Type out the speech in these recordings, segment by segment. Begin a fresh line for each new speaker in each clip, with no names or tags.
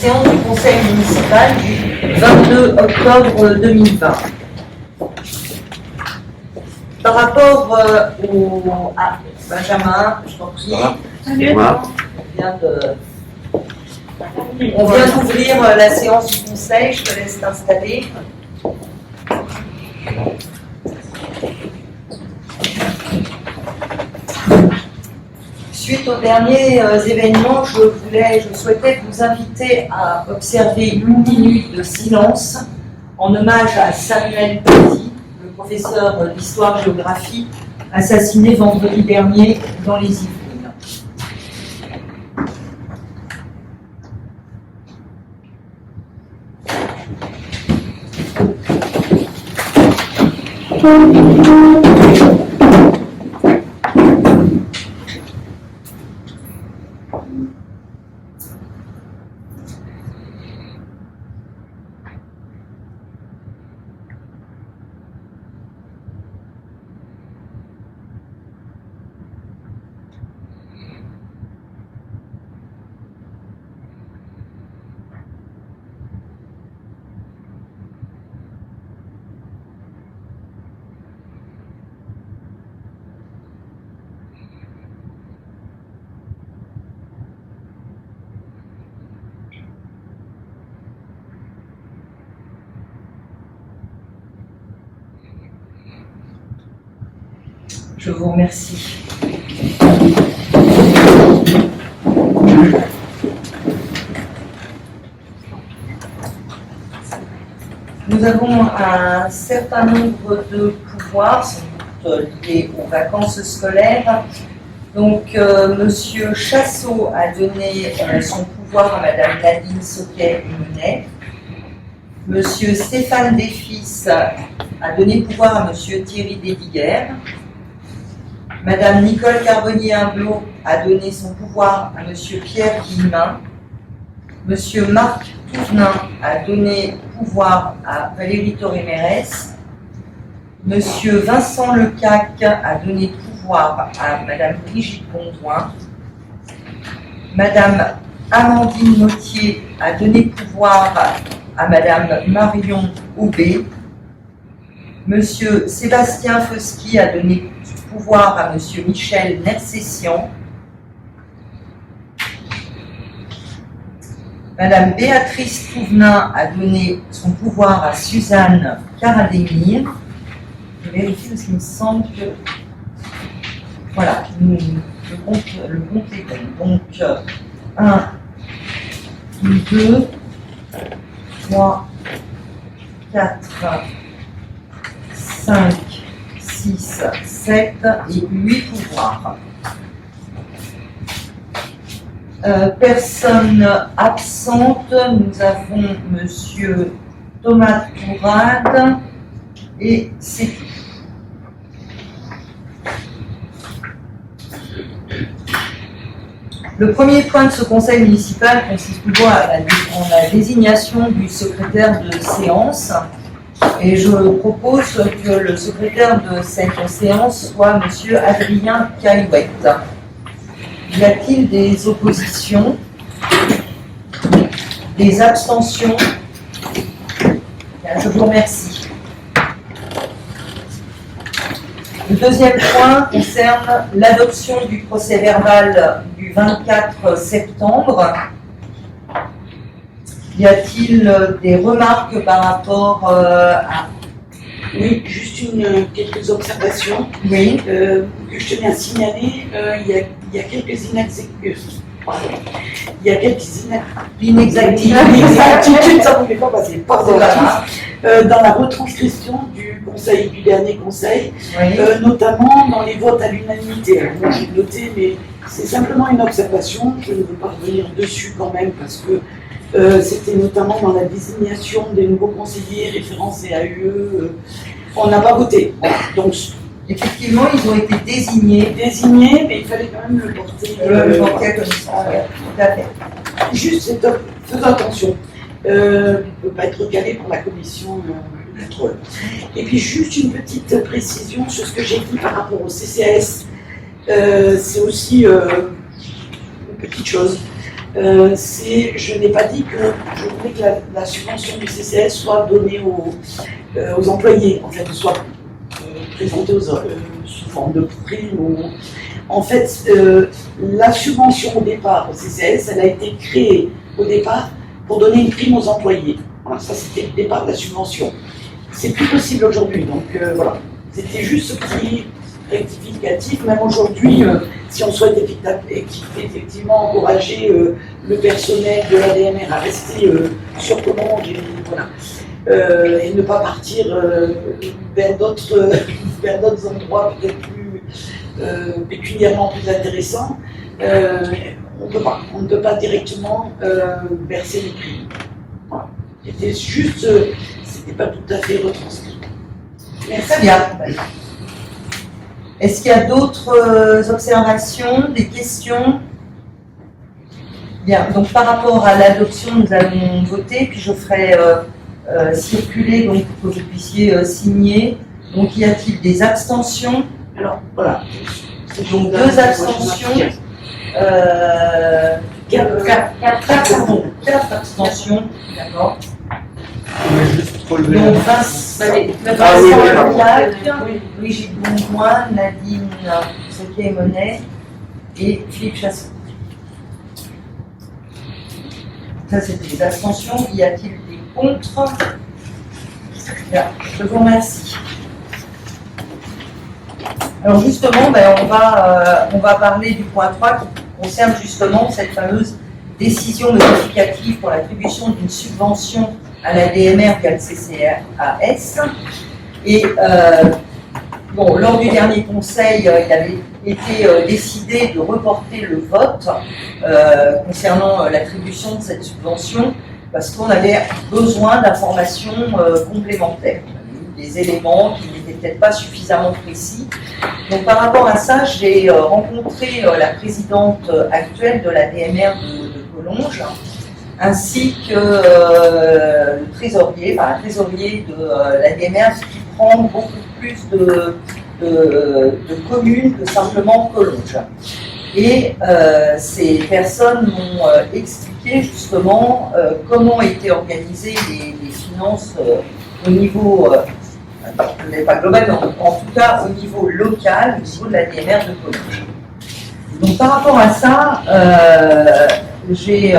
Séance du conseil municipal du 22 octobre 2020. Par rapport au... Ah, Benjamin, je t'en prie. On vient d'ouvrir la séance du conseil, je te laisse t'installer. Suite aux derniers événements, je souhaitais vous inviter à observer une minute de silence en hommage à Samuel Paty, le professeur d'histoire-géographie, assassiné vendredi dernier dans les Yvelines. Je vous remercie. Nous avons un certain nombre de pouvoirs, sans doute liés aux vacances scolaires. Donc, Monsieur Chassot a donné son pouvoir à Madame Nadine Sauquet-Monet. Monsieur Stéphane Desfils a donné pouvoir à Monsieur Thierry Desdiguères. Madame Nicole Carbonnier-Humblot a donné son pouvoir à Monsieur Pierre Guillemin. Monsieur Marc Touvenin a donné pouvoir à Valérie Torré-Mérès. Monsieur Vincent Lecac a donné pouvoir à Madame Brigitte Bondoin. Madame Amandine Mottier a donné pouvoir à Madame Marion Aubé. Monsieur Sébastien Fosky a donné pouvoir à Monsieur Michel Nersessian. Madame Béatrice Touvenin a donné son pouvoir à Suzanne Caradémir. Je vérifie parce qu'il me semble que... Voilà, le compte est bon. Donc, 1, 2, 3, 4, 5, 6, 7 et 8 pouvoirs. Personne absente, nous avons Monsieur Thomas Tourade et c'est tout. Le premier point de ce conseil municipal consiste plutôt en la désignation du secrétaire de séance. Et je propose que le secrétaire de cette séance soit Monsieur Adrien Caillouette. Y a-t-il des oppositions? Des abstentions? Bien, je vous remercie. Le deuxième point concerne l'adoption du procès-verbal du 24 septembre. Y a-t-il des remarques par rapport à...
Oui, juste quelques observations.
Oui.
Que je tenais à signaler. Il y a quelques inexactitudes, ça ne pouvait pas passer. Pardon. Dans la retranscription du dernier conseil,
Oui.
Notamment dans les votes à l'unanimité. Alors moi j'ai noté, mais c'est simplement une observation. Je ne veux pas revenir dessus quand même parce que c'était notamment dans la désignation des nouveaux conseillers référencés à UE. On n'a pas voté. Donc,
effectivement, ils ont été désignés,
mais il fallait quand même le porter.
Le porter à commission. Tout à fait.
Juste, faisons attention. Il ne peut pas être recalé pour la commission de contrôle. Et puis, juste une petite précision sur ce que j'ai dit par rapport au CCAS. C'est aussi une petite chose. je n'ai pas dit que je voulais que la subvention du CCS soit donnée aux employés, en fait, soit présentée sous forme de prime. En fait, la subvention au départ au CCS, elle a été créée au départ pour donner une prime aux employés. Voilà, ça c'était le départ de la subvention. C'est plus possible aujourd'hui, donc voilà. C'était juste ce petit rectificatif. Même aujourd'hui, si on souhaite effectivement encourager le personnel de l'ADMR à rester sur commande et ne pas partir vers d'autres endroits peut-être plus pécuniairement plus intéressants, on ne peut pas directement verser les prix. Voilà. C'était juste, c'était pas tout à fait retranscrit.
Très bien. Est-ce qu'il y a d'autres observations, des questions? Bien, donc par rapport à l'adoption, nous allons voter, puis je ferai circuler donc, pour que vous puissiez signer. Donc y a-t-il des abstentions?
Alors voilà.
Donc 2 abstentions. 4 abstentions, d'accord. Donc Vincent Brigitte Bourgoin, Nadine Soquet-Monet et Philippe Chassot. Ça, c'était les abstentions. Y a-t-il des contre? Bien, je vous remercie. Alors justement, on va parler du point 3 qui concerne justement cette fameuse décision modificative pour l'attribution d'une subvention à la DMR via le CCAS. Et lors du dernier conseil, il avait été décidé de reporter le vote concernant l'attribution de cette subvention parce qu'on avait besoin d'informations complémentaires. Des éléments qui n'étaient peut-être pas suffisamment précis. Donc par rapport à ça, j'ai rencontré la présidente actuelle de la DMR de Collonges, ainsi que le trésorier, la trésorier de la DMR, qui prend beaucoup plus de communes que simplement Collonges. Et ces personnes m'ont expliqué justement comment étaient organisées les finances au niveau, pas global, mais en tout cas au niveau local, au niveau de la DMR de Collonges. Donc par rapport à ça, j'ai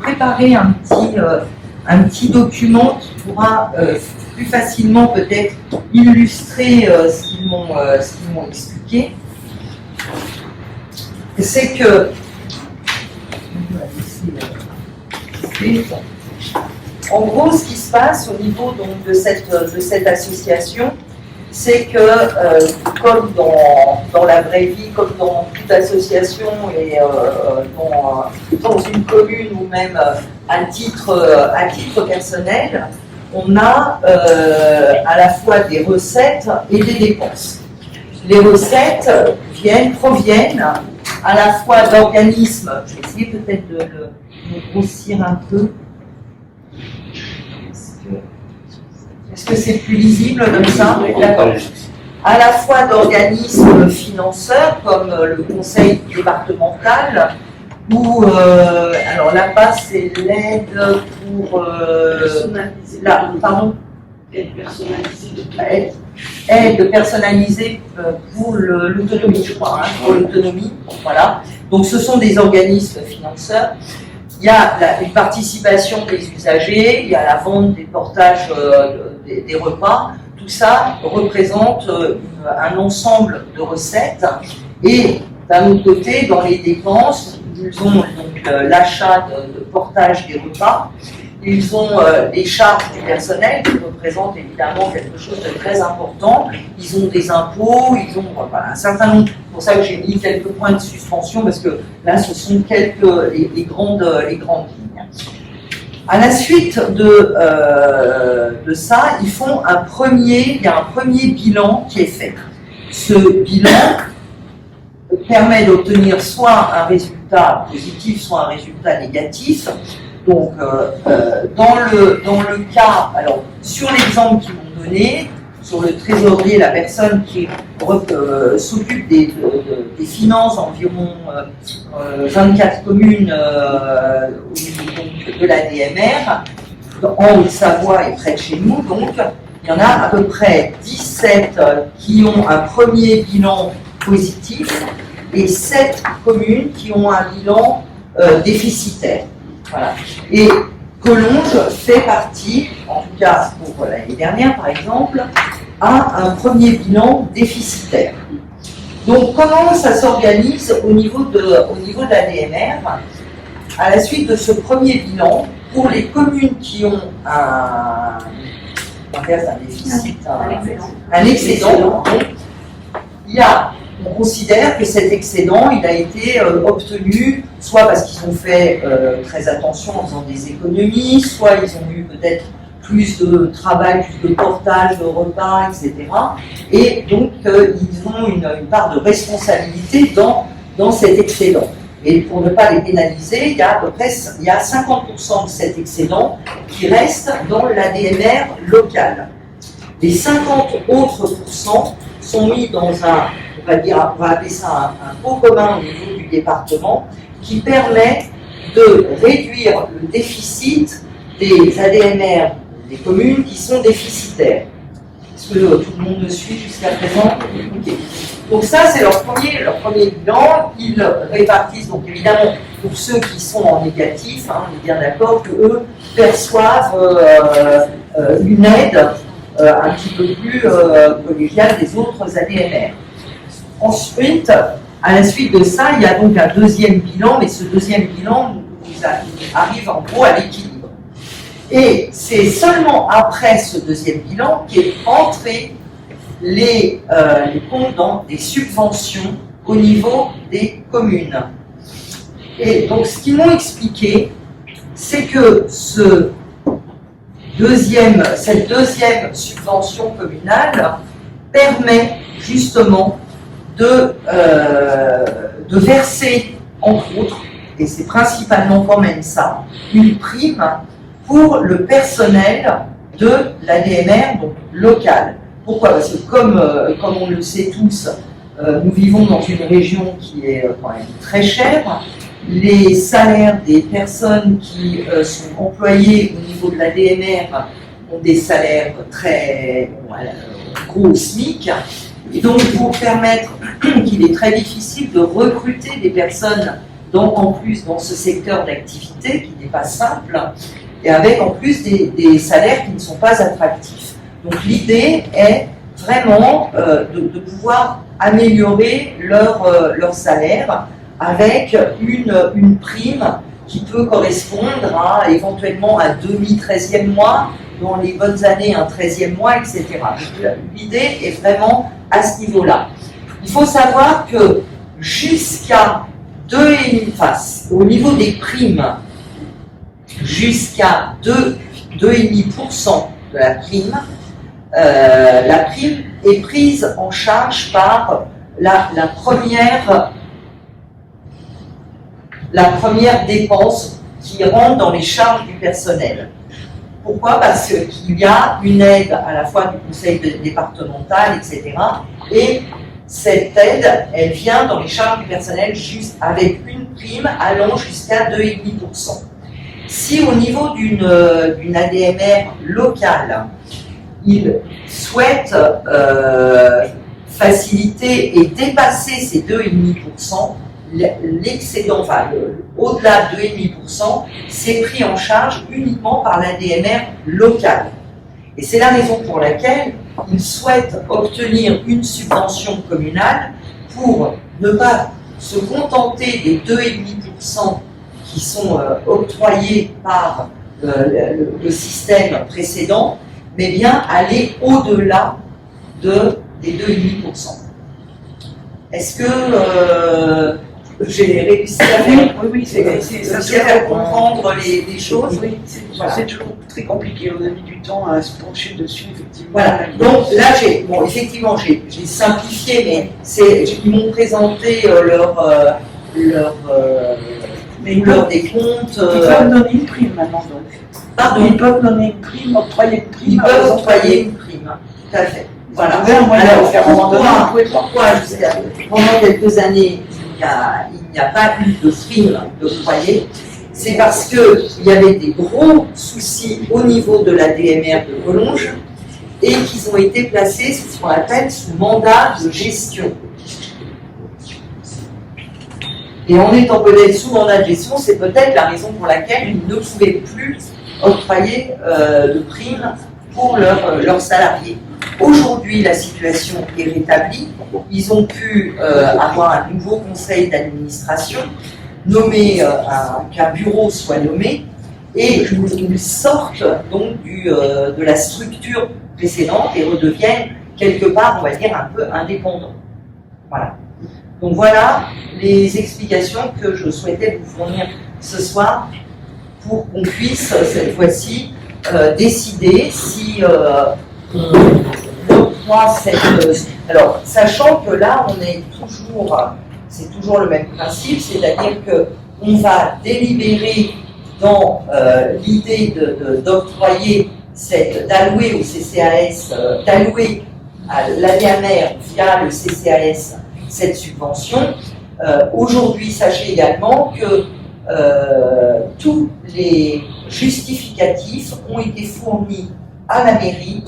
préparé un petit document qui pourra plus facilement peut-être illustrer ce qu'ils m'ont expliqué. C'est que en gros, ce qui se passe au niveau donc, de cette association, c'est que comme dans la vraie vie, comme dans toute association et dans une commune ou même à titre personnel, on a à la fois des recettes et des dépenses. Les recettes proviennent à la fois d'organismes, je vais essayer peut-être de grossir un peu. Est-ce que c'est plus lisible comme ça? D'accord. À la fois d'organismes financeurs comme le conseil départemental ou alors là-bas c'est l'aide pour aide personnalisée pour l'autonomie, je crois, pour l'autonomie. Voilà. Donc ce sont des organismes financeurs. Il y a une participation des usagers, il y a la vente des portages des repas. Tout ça représente un ensemble de recettes. Et d'un autre côté, dans les dépenses, ils ont donc l'achat de portage des repas. Ils ont les charges du personnel qui représentent évidemment quelque chose de très important. Ils ont des impôts, ils ont un certain nombre. C'est pour ça que j'ai mis quelques points de suspension parce que là, ce sont les grandes lignes. À la suite de ça, il y a un premier bilan qui est fait. Ce bilan permet d'obtenir soit un résultat positif, soit un résultat négatif. Donc, dans le cas, alors sur l'exemple qu'ils m'ont donné, sur le trésorier, la personne qui s'occupe des finances, environ 24 communes au niveau donc, de l'ADMR, en Haute-Savoie et près de chez nous. Donc, il y en a à peu près 17 qui ont un premier bilan positif et 7 communes qui ont un bilan déficitaire. Voilà. Et Collonges fait partie, en tout cas pour l'année dernière par exemple, a un premier bilan déficitaire. Donc comment ça s'organise au niveau de l'ADMR? À la suite de ce premier bilan, pour les communes qui ont un déficit, un excédent, on considère que cet excédent il a été obtenu soit parce qu'ils ont fait très attention en faisant des économies, soit ils ont eu peut-être plus de travail, plus de portage, de repas, etc. Et donc ils ont une part de responsabilité dans cet excédent. Et pour ne pas les pénaliser, il y a à peu près 50% de cet excédent qui reste dans l'ADMR local. Les 50 autres pourcents sont mis dans on va appeler ça un pot commun au niveau du département qui permet de réduire le déficit des ADMR des communes qui sont déficitaires. Est-ce que tout le monde me suit jusqu'à présent? Okay. Donc ça, c'est leur premier bilan. Ils répartissent, donc évidemment, pour ceux qui sont en négatif, on est bien d'accord qu'eux perçoivent une aide un petit peu plus collégiale des autres ADMR. Ensuite, à la suite de ça, il y a donc un deuxième bilan, mais ce deuxième bilan nous arrive en gros à l'équilibre. Et c'est seulement après ce deuxième bilan qu'est entré les comptes dans des subventions au niveau des communes. Et donc ce qu'ils m'ont expliqué, c'est que cette deuxième subvention communale permet justement de verser, entre autres, et c'est principalement quand même ça, une prime pour le personnel de l'ADMR, donc local. Pourquoi? Parce que comme on le sait tous, nous vivons dans une région qui est quand même très chère. Les salaires des personnes qui sont employées au niveau de l'ADMR ont des salaires très gros au SMIC. Et donc, pour permettre qu'il est très difficile de recruter des personnes en plus dans ce secteur d'activité qui n'est pas simple, et avec en plus des salaires qui ne sont pas attractifs. Donc l'idée est vraiment de pouvoir améliorer leur salaire avec une prime qui peut correspondre à éventuellement un demi-13e mois, dans les bonnes années un 13e mois, etc. L'idée est vraiment à ce niveau-là. Il faut savoir que jusqu'à au niveau des primes, jusqu'à 2,5% de la prime est prise en charge par la première dépense qui rentre dans les charges du personnel. Pourquoi? Parce qu'il y a une aide à la fois du conseil départemental, etc. Et cette aide, elle vient dans les charges du personnel juste avec une prime allant jusqu'à 2,5%. Si au niveau d'une ADMR locale, il souhaite faciliter et dépasser ces 2,5%, l'excédent, au-delà de 2,5%, c'est pris en charge uniquement par l'ADMR locale. Et c'est la raison pour laquelle ils souhaitent obtenir une subvention communale pour ne pas se contenter des 2,5% qui sont octroyés par le système précédent, mais bien aller au-delà des 2,5%. Est-ce que j'ai réussi à faire comprendre les choses?
Oui, c'est toujours très compliqué. On a mis du temps à se pencher dessus, effectivement.
Voilà. Donc là, effectivement, j'ai simplifié, mais ils m'ont présenté leur des comptes.
Ils peuvent donner une prime maintenant, donc.
Pardon.
Ils peuvent donner une prime, octroyer une prime.
Ils peuvent octroyer une prime, tout à fait. Voilà.
Alors,
Alors,
à un moment donné,
pourquoi pendant quelques années, il n'y a pas eu de prime d'octroyer? C'est parce qu'il y avait des gros soucis au niveau de la DMR de Collonges et qu'ils ont été placés sous ce qu'on appelle sous mandat de gestion. Et en étant peut-être sous mandat de gestion, c'est peut-être la raison pour laquelle ils ne pouvaient plus octroyer de primes pour leurs salariés. Aujourd'hui, la situation est rétablie. Ils ont pu avoir un nouveau conseil d'administration, qu'un bureau soit nommé, et ils sortent donc de la structure précédente et redeviennent quelque part, on va dire, un peu indépendants. Voilà. Donc voilà les explications que je souhaitais vous fournir ce soir pour qu'on puisse cette fois-ci décider si on octroie cette... alors, sachant que là, c'est toujours le même principe, c'est-à-dire qu'on va délibérer dans l'idée d'octroyer, d'allouer au CCAS, d'allouer à l'ADMR via le CCAS cette subvention. Aujourd'hui, sachez également que tous les justificatifs ont été fournis à la mairie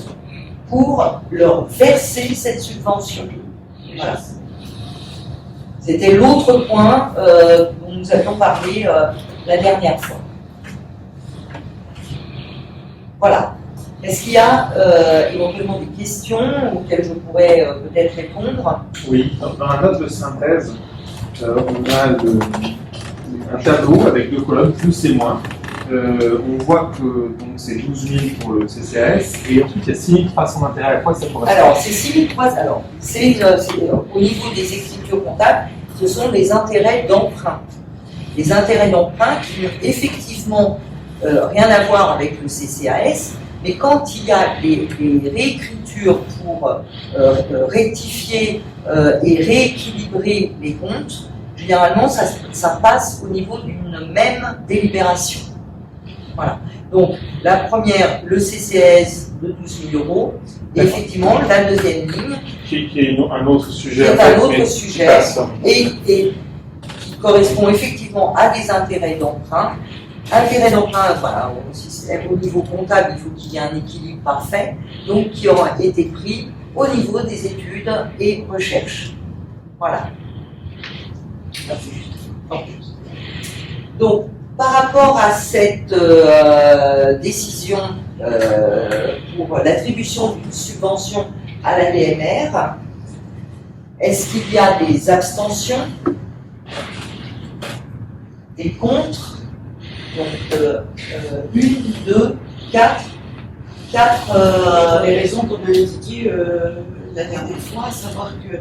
pour leur verser cette subvention. Voilà. C'était l'autre point dont nous avions parlé la dernière fois. Voilà. Est-ce qu'il y a éventuellement des questions auxquelles je pourrais peut-être répondre?
Oui, dans la note de synthèse, on a un tableau avec 2 colonnes, plus et moins. On voit que c'est 12 000 pour le CCAS et ensuite il y a 6 300 d'intérêts. À quoi ça correspond?
Alors, c'est 6 300. Alors, au niveau des écritures comptables, ce sont des intérêts d'emprunt. Les intérêts d'emprunt qui n'ont effectivement rien à voir avec le CCAS, mais quand il y a des réécritures pour rectifier et rééquilibrer les comptes, généralement ça passe au niveau d'une même délibération. Voilà. Donc la première, le CCAS de 12 000 euros, et effectivement la deuxième ligne,
qui est un autre sujet,
et qui correspond effectivement à des intérêts d'emprunt. Intérêt d'emprunt, voilà, au niveau comptable, il faut qu'il y ait un équilibre parfait, donc qui aura été pris au niveau des études et recherches. Voilà. Donc, par rapport à cette décision pour l'attribution d'une subvention à la DMR, est-ce qu'il y a des abstentions, des contre? Donc, 1, 2, 4.
Pour les raisons qu'on a indiquées la dernière fois, à savoir que,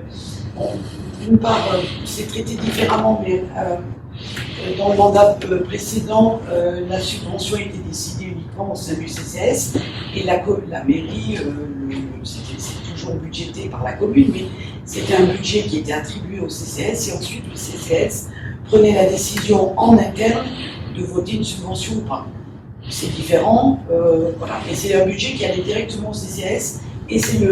d'une part, c'est traité différemment, mais dans le mandat précédent, la subvention était décidée uniquement au sein du CCS, et la mairie, c'est toujours budgété par la commune, mais c'était un budget qui était attribué au CCS, et ensuite le CCS prenait la décision en interne de voter une subvention ou pas. C'est différent, voilà. Et c'est un budget qui allait directement au CCS, et c'est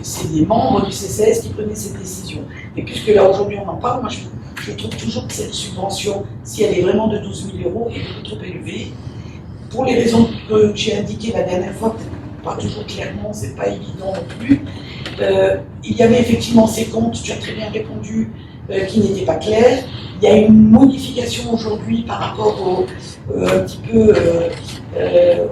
c'est les membres du CCS qui prenaient cette décision. Et puisque là aujourd'hui on en parle, moi je trouve toujours que cette subvention, si elle est vraiment de 12 000 euros, est beaucoup trop élevée. Pour les raisons que j'ai indiquées la dernière fois, peut-être pas toujours clairement, c'est pas évident non plus. Il y avait effectivement ces comptes, tu as très bien répondu, qui n'étaient pas clairs. Il y a une modification aujourd'hui par rapport un petit peu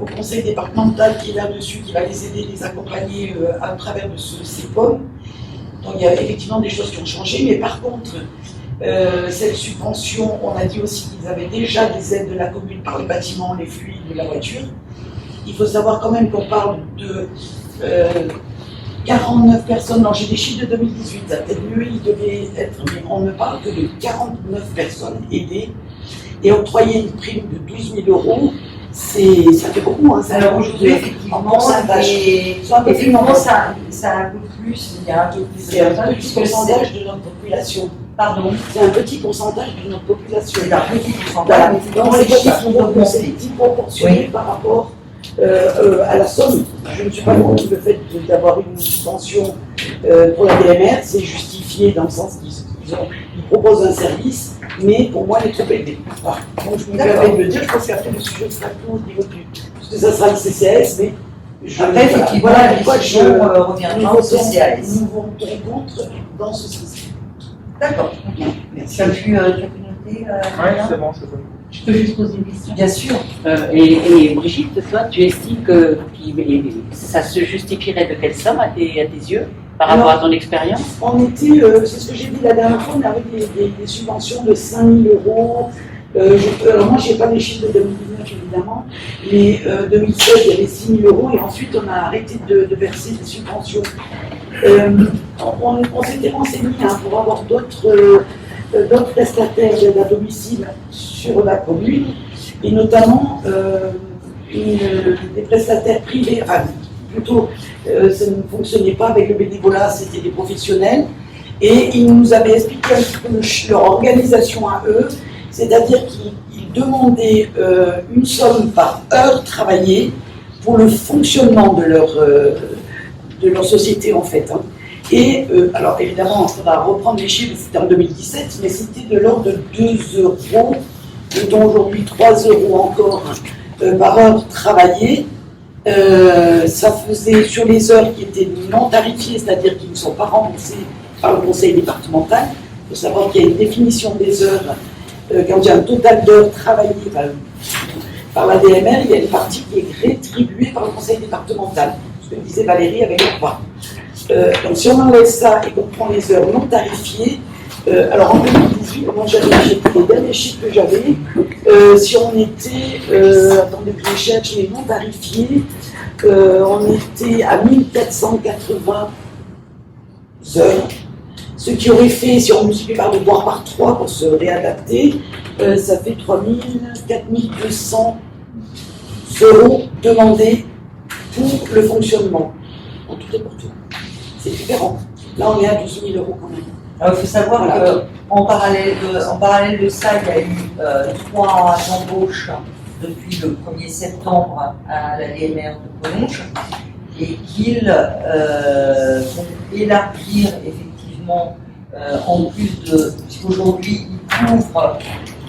au conseil départemental qui est là-dessus, qui va les aider, les accompagner à travers de ce CEPOM. Donc il y a effectivement des choses qui ont changé, mais par contre, cette subvention, on a dit aussi qu'ils avaient déjà des aides de la commune par les bâtiments, les fluides, de la voiture. Il faut savoir quand même qu'on parle de 49 personnes, non j'ai des chiffres de 2018, ça peut-être mieux il devait être, mais on ne parle que de 49 personnes aidées et octroyer une prime de 12 000 euros, ça fait beaucoup. Hein,
alors aujourd'hui, effectivement, ça a un peu plus, il y a un peu plus
c'est un petit pourcentage de notre population.
Pardon.
C'est un petit pourcentage de notre population.
C'est un petit pourcentage,
voilà. Donc les chiffres sont disproportionnés par rapport à la somme. Je ne suis pas contre le fait d'avoir une subvention pour la DMR, c'est justifié dans le sens qu'ils proposent un service, mais pour moi, elle est trop élevée. Voilà. Donc je me permets de le dire, je pense qu'après le sujet sera tout au niveau du... Parce que ça sera le CCAS, mais...
Après, effectivement, la décision reviendra au CCAS.
Nous votons contre dans ce sens.
D'accord.
Merci.
Tu as pu noter
Oui, c'est bon, c'est bon.
Je peux juste poser une question?
Bien sûr.
Et Brigitte, toi, tu estimes que ça se justifierait de quelle somme à tes yeux par rapport à ton expérience?
On était, c'est ce que j'ai dit la dernière fois, on avait des subventions de 5 000 euros. Alors moi, je n'ai pas les chiffres de 2019 évidemment, mais 2016, il y avait 6 000 euros et ensuite on a arrêté de verser des subventions. On s'était renseigné pour avoir d'autres prestataires d'aide à domicile sur la commune, et notamment des prestataires privés, enfin plutôt ça ne fonctionnait pas avec le bénévolat, c'était des professionnels, et ils nous avaient expliqué un petit peu leur organisation à eux, c'est-à-dire qu'ils demandaient une somme par heure travaillée pour le fonctionnement de leur société en fait. Et alors évidemment, on va reprendre les chiffres, c'était en 2017, mais c'était de l'ordre de 2 euros, dont aujourd'hui 3 euros encore par heure travaillée. Ça faisait sur les heures qui étaient non tarifiées, c'est-à-dire qui ne sont pas remboursées par le conseil départemental. Il faut savoir qu'il y a une définition des heures. Quand il y a un total d'heures travaillées par la DMR, il y a une partie qui est rétribuée par le conseil départemental. Ce que disait Valérie avec le poids. Donc si on enlève ça et qu'on prend les heures non tarifiées, alors en 2018, moi j'avais les derniers chiffres que j'avais, si on était, attendez que je cherche, les non tarifiés, on était à 1480 heures, ce qui aurait fait, si on multiplie par deux, voire par 3 pour se réadapter, ça fait 4200 euros demandés pour le fonctionnement, en tout et pour tout. C'est différent. Là, on est à 12 000 euros quand même.
Alors, il faut savoir qu'en parallèle de ça, il y a eu 3 embauches depuis le 1er septembre à la DMR de Collonges et qu'ils vont élargir effectivement, en plus de, puisqu'aujourd'hui ils couvrent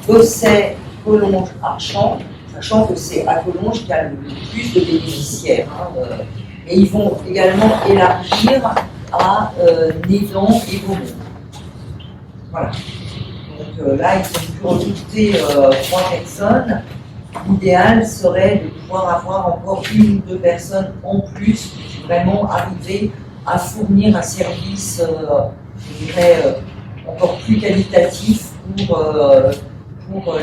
Gosset, Collonges, Archamps, sachant que c'est à Collonges qu'il y a le plus de bénéficiaires. Et ils vont également élargir à Nédan et Beaumont. Voilà. Donc là, ils ont pu recruter 3 personnes. L'idéal serait de pouvoir avoir encore 1 ou 2 personnes en plus pour vraiment arriver à fournir un service, je dirais, encore plus qualitatif pour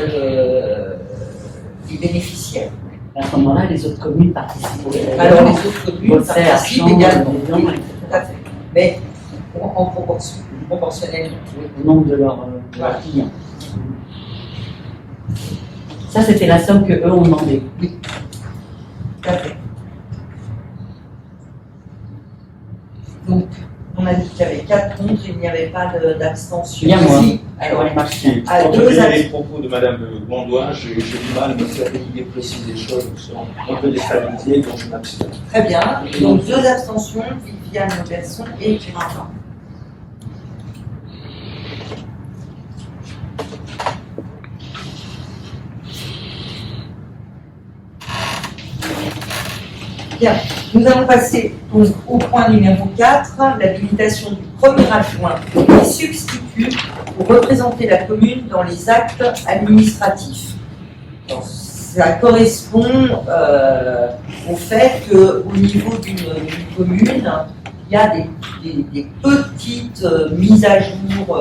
les bénéficiaires.
À ce moment-là, les autres communes participent.
Alors les autres communes participent également, tout à fait. Mais en proportionnel
au nombre de leurs clients. Ça, c'était la somme que eux ont demandé.
Oui, tout à fait. Donc, on a dit qu'il y avait 4 contre, il n'y avait pas d'abstention.
Bien moi.
Alors,
les marchés.
à
Quand
2
on les propos de Madame Gandois, j'ai du mal à me faire des précises des choses qui sont un peu déstabilisées, donc je m'abstiens.
Très bien. Donc 2 abstentions, Viviane Berson et Gérard. Bien, nous allons passer donc au point numéro 4, l'habilitation du premier adjoint qui substitue pour représenter la commune dans les actes administratifs. Alors, ça correspond au fait qu'au niveau d'une commune, il y a des petites mises à jour,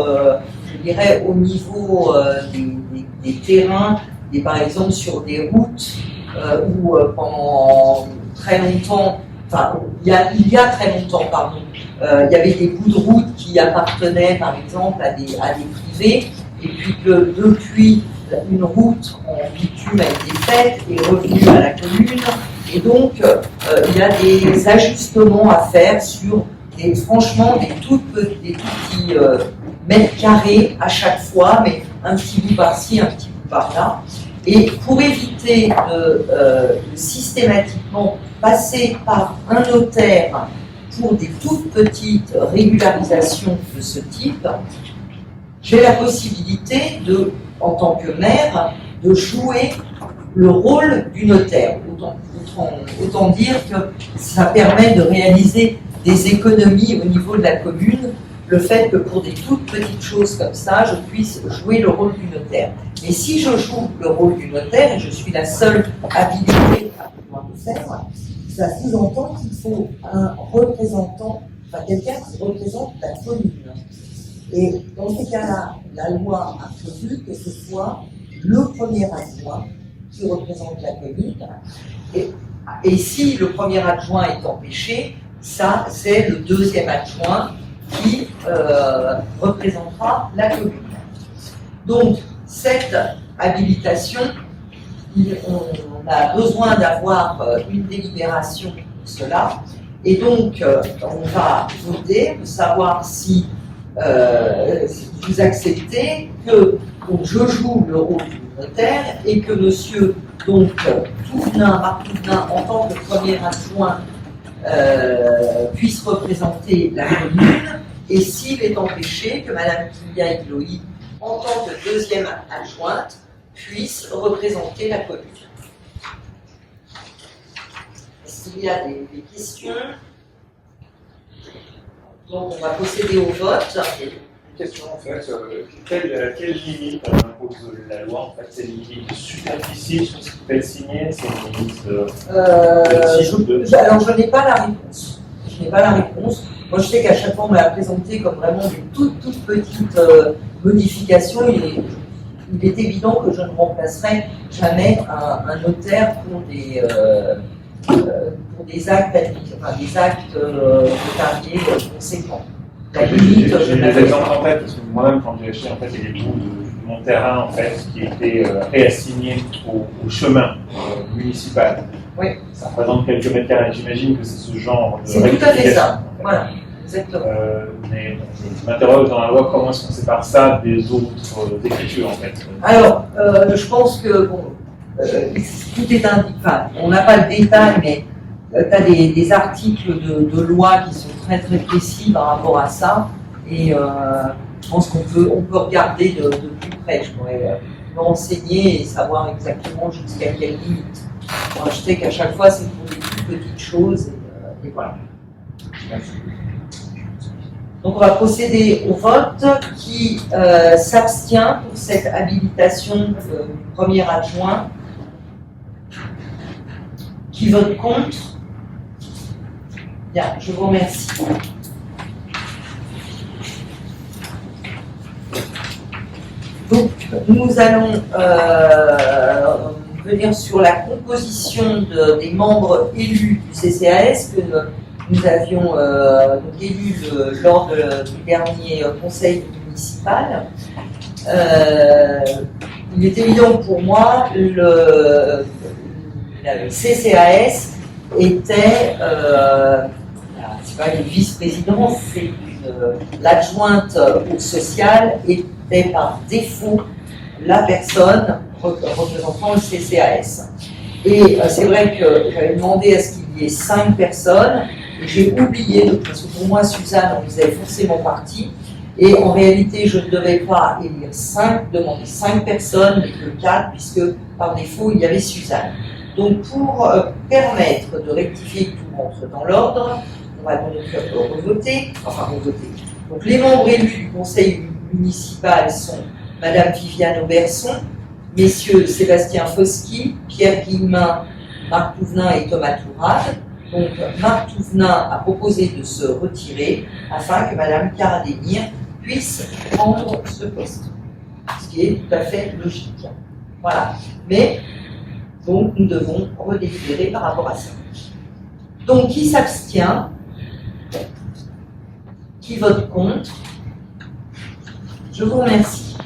je dirais, au niveau des terrains, et par exemple sur des routes où pendant très longtemps, enfin il y a très longtemps, pardon, il y avait des bouts de route qui appartenaient par exemple à des privés, et puis que depuis une route en bitume a été faite et revenue à la commune, et donc il y a des ajustements à faire sur franchement des tout petits mètres carrés à chaque fois, mais un petit bout par-ci, un petit bout par-là. Et pour éviter de systématiquement passer par un notaire pour des toutes petites régularisations de ce type, j'ai la possibilité de, en tant que maire, de jouer le rôle du notaire. Autant dire que ça permet de réaliser des économies au niveau de la commune, le fait que pour des toutes petites choses comme ça, je puisse jouer le rôle du notaire. Mais si je joue le rôle du notaire, et je suis la seule habilitée à pouvoir le faire, ça sous-entend qu'il faut un représentant, enfin quelqu'un qui représente la commune. Et dans ces cas-là, la loi a prévu que ce soit le premier adjoint qui représente la commune. Et si le premier adjoint est empêché, ça, c'est le deuxième adjoint qui représentera la commune. Donc, cette habilitation, on a besoin d'avoir une délibération pour cela. Et donc, on va voter pour savoir si vous acceptez que donc, je joue le rôle du notaire et que monsieur donc, Marc Touvenin, en tant que premier adjoint, puisse représenter la commune, et s'il est empêché, que madame Kylia Igloï, en tant que deuxième adjointe, puisse représenter la commune. Est-ce qu'il y a des questions? Donc on va procéder au vote.
Une question en fait, quelle limite impose la loi en fait? C'est une limite de superficie sur ce qui peut être signé, c'est une limite de
Alors je n'ai pas la réponse. Je n'ai pas la réponse. Moi je sais qu'à chaque fois on m'a présenté comme vraiment des toutes petites modifications. Il est évident que je ne remplacerai jamais un notaire pour des actes notariés conséquents. La limite,
j'ai des exemples en tête, parce que moi-même, quand j'ai acheté en fait, les bouts de mon terrain en fait, qui étaient réassignés au chemin municipal.
Oui.
Ça représente quelques mètres carrés. J'imagine que c'est ce genre de
c'est tout à fait ça. Voilà, exactement.
Mais je m'interroge dans la loi, comment est-ce qu'on sépare ça des autres écritures en fait?
Alors, je pense que bon, tout est indiqué. Enfin, on n'a pas le détail, mais tu as des articles de loi qui sont très très précis par rapport à ça, et je pense qu'on peut regarder de plus près. Je pourrais me renseigner et savoir exactement jusqu'à quelle limite. Moi, je sais qu'à chaque fois c'est pour des toutes petites choses, et voilà. Donc on va procéder au vote. Qui s'abstient pour cette habilitation du premier adjoint? Qui vote contre? Bien, je vous remercie. Donc, nous allons venir sur la composition des membres élus du CCAS que nous avions élus lors du dernier conseil municipal. Il est évident pour moi le CCAS était, c'est pas une vice-présidence, c'est l'adjointe au social était par défaut la personne représentant le CCAS. Et c'est vrai que j'avais demandé à ce qu'il y ait 5 personnes, et j'ai oublié, parce que pour moi Suzanne en faisait forcément partie, et en réalité je ne devais pas demander 5 personnes, mais que 4, puisque par défaut il y avait Suzanne. Donc pour permettre de rectifier que tout rentre dans l'ordre, on va donc revoter. Donc les membres élus du conseil municipal sont Madame Viviane Auberson, Messieurs Sébastien Fosky, Pierre Guillemin, Marc Touvenin et Thomas Tourade. Donc Marc Touvenin a proposé de se retirer afin que Madame Karademir puisse prendre ce poste, ce qui est tout à fait logique. Voilà. Mais donc nous devons redélibérer par rapport à ça. Donc qui s'abstient? Qui vote contre? Je vous remercie.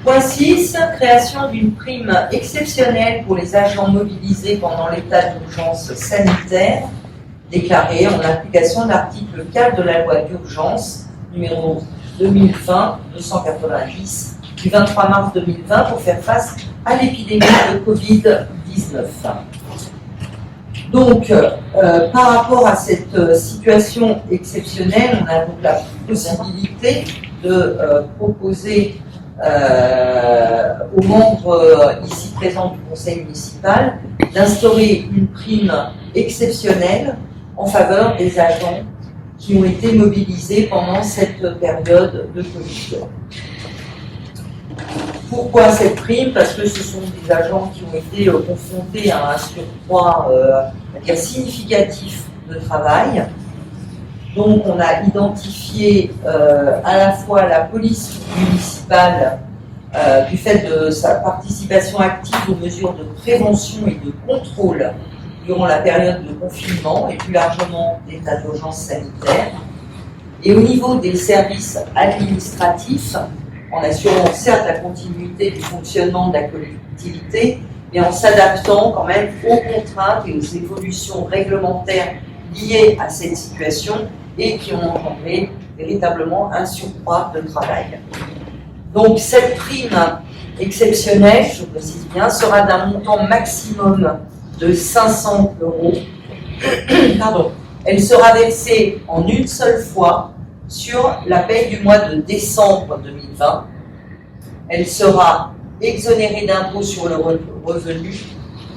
Point 6, création d'une prime exceptionnelle pour les agents mobilisés pendant l'état d'urgence sanitaire déclaré en application de l'article 4 de la loi d'urgence numéro 2020-290 du 23 mars 2020 pour faire face à l'épidémie de Covid-19. Donc, par rapport à cette situation exceptionnelle, on a donc la possibilité de proposer aux membres ici présents du conseil municipal d'instaurer une prime exceptionnelle en faveur des agents qui ont été mobilisés pendant cette période de Covid. Pourquoi cette prime? Parce que ce sont des agents qui ont été confrontés à un surcroît significatif de travail. Donc on a identifié à la fois la police municipale du fait de sa participation active aux mesures de prévention et de contrôle durant la période de confinement et plus largement l'état d'urgence sanitaire. Et au niveau des services administratifs, en assurant certes la continuité du fonctionnement de la collectivité, mais en s'adaptant quand même aux contraintes et aux évolutions réglementaires liées à cette situation et qui ont engendré véritablement un surcroît de travail. Donc cette prime exceptionnelle, je précise bien, sera d'un montant maximum de 500 €. Pardon. Elle sera versée en une seule fois sur la paie du mois de décembre 2020. Elle sera exonérée d'impôts sur le revenu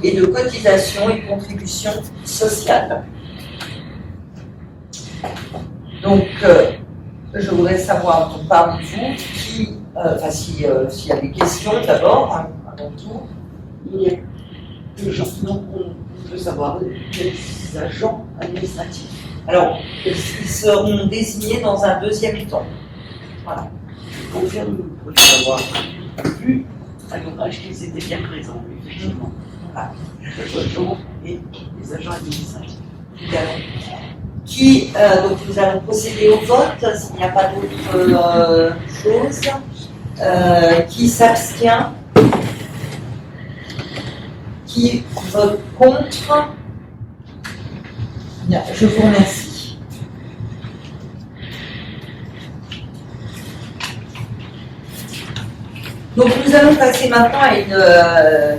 et de cotisations et contributions sociales. Donc, je voudrais savoir parmi vous qui, s'il y a des questions d'abord, avant tout.
Il y a des gens, donc on peut savoir les agents administratifs.
Alors, ils seront désignés dans un deuxième temps. Voilà.
Confirme pour savoir vu à l'ouvrage qu'ils étaient bien présents, effectivement.
Voilà.
Les agents et les agents administratifs.
Qui, donc nous allons procéder au vote, s'il n'y a pas d'autre chose. Qui s'abstient? Qui vote contre? Bien, je vous remercie. Donc nous allons passer maintenant à une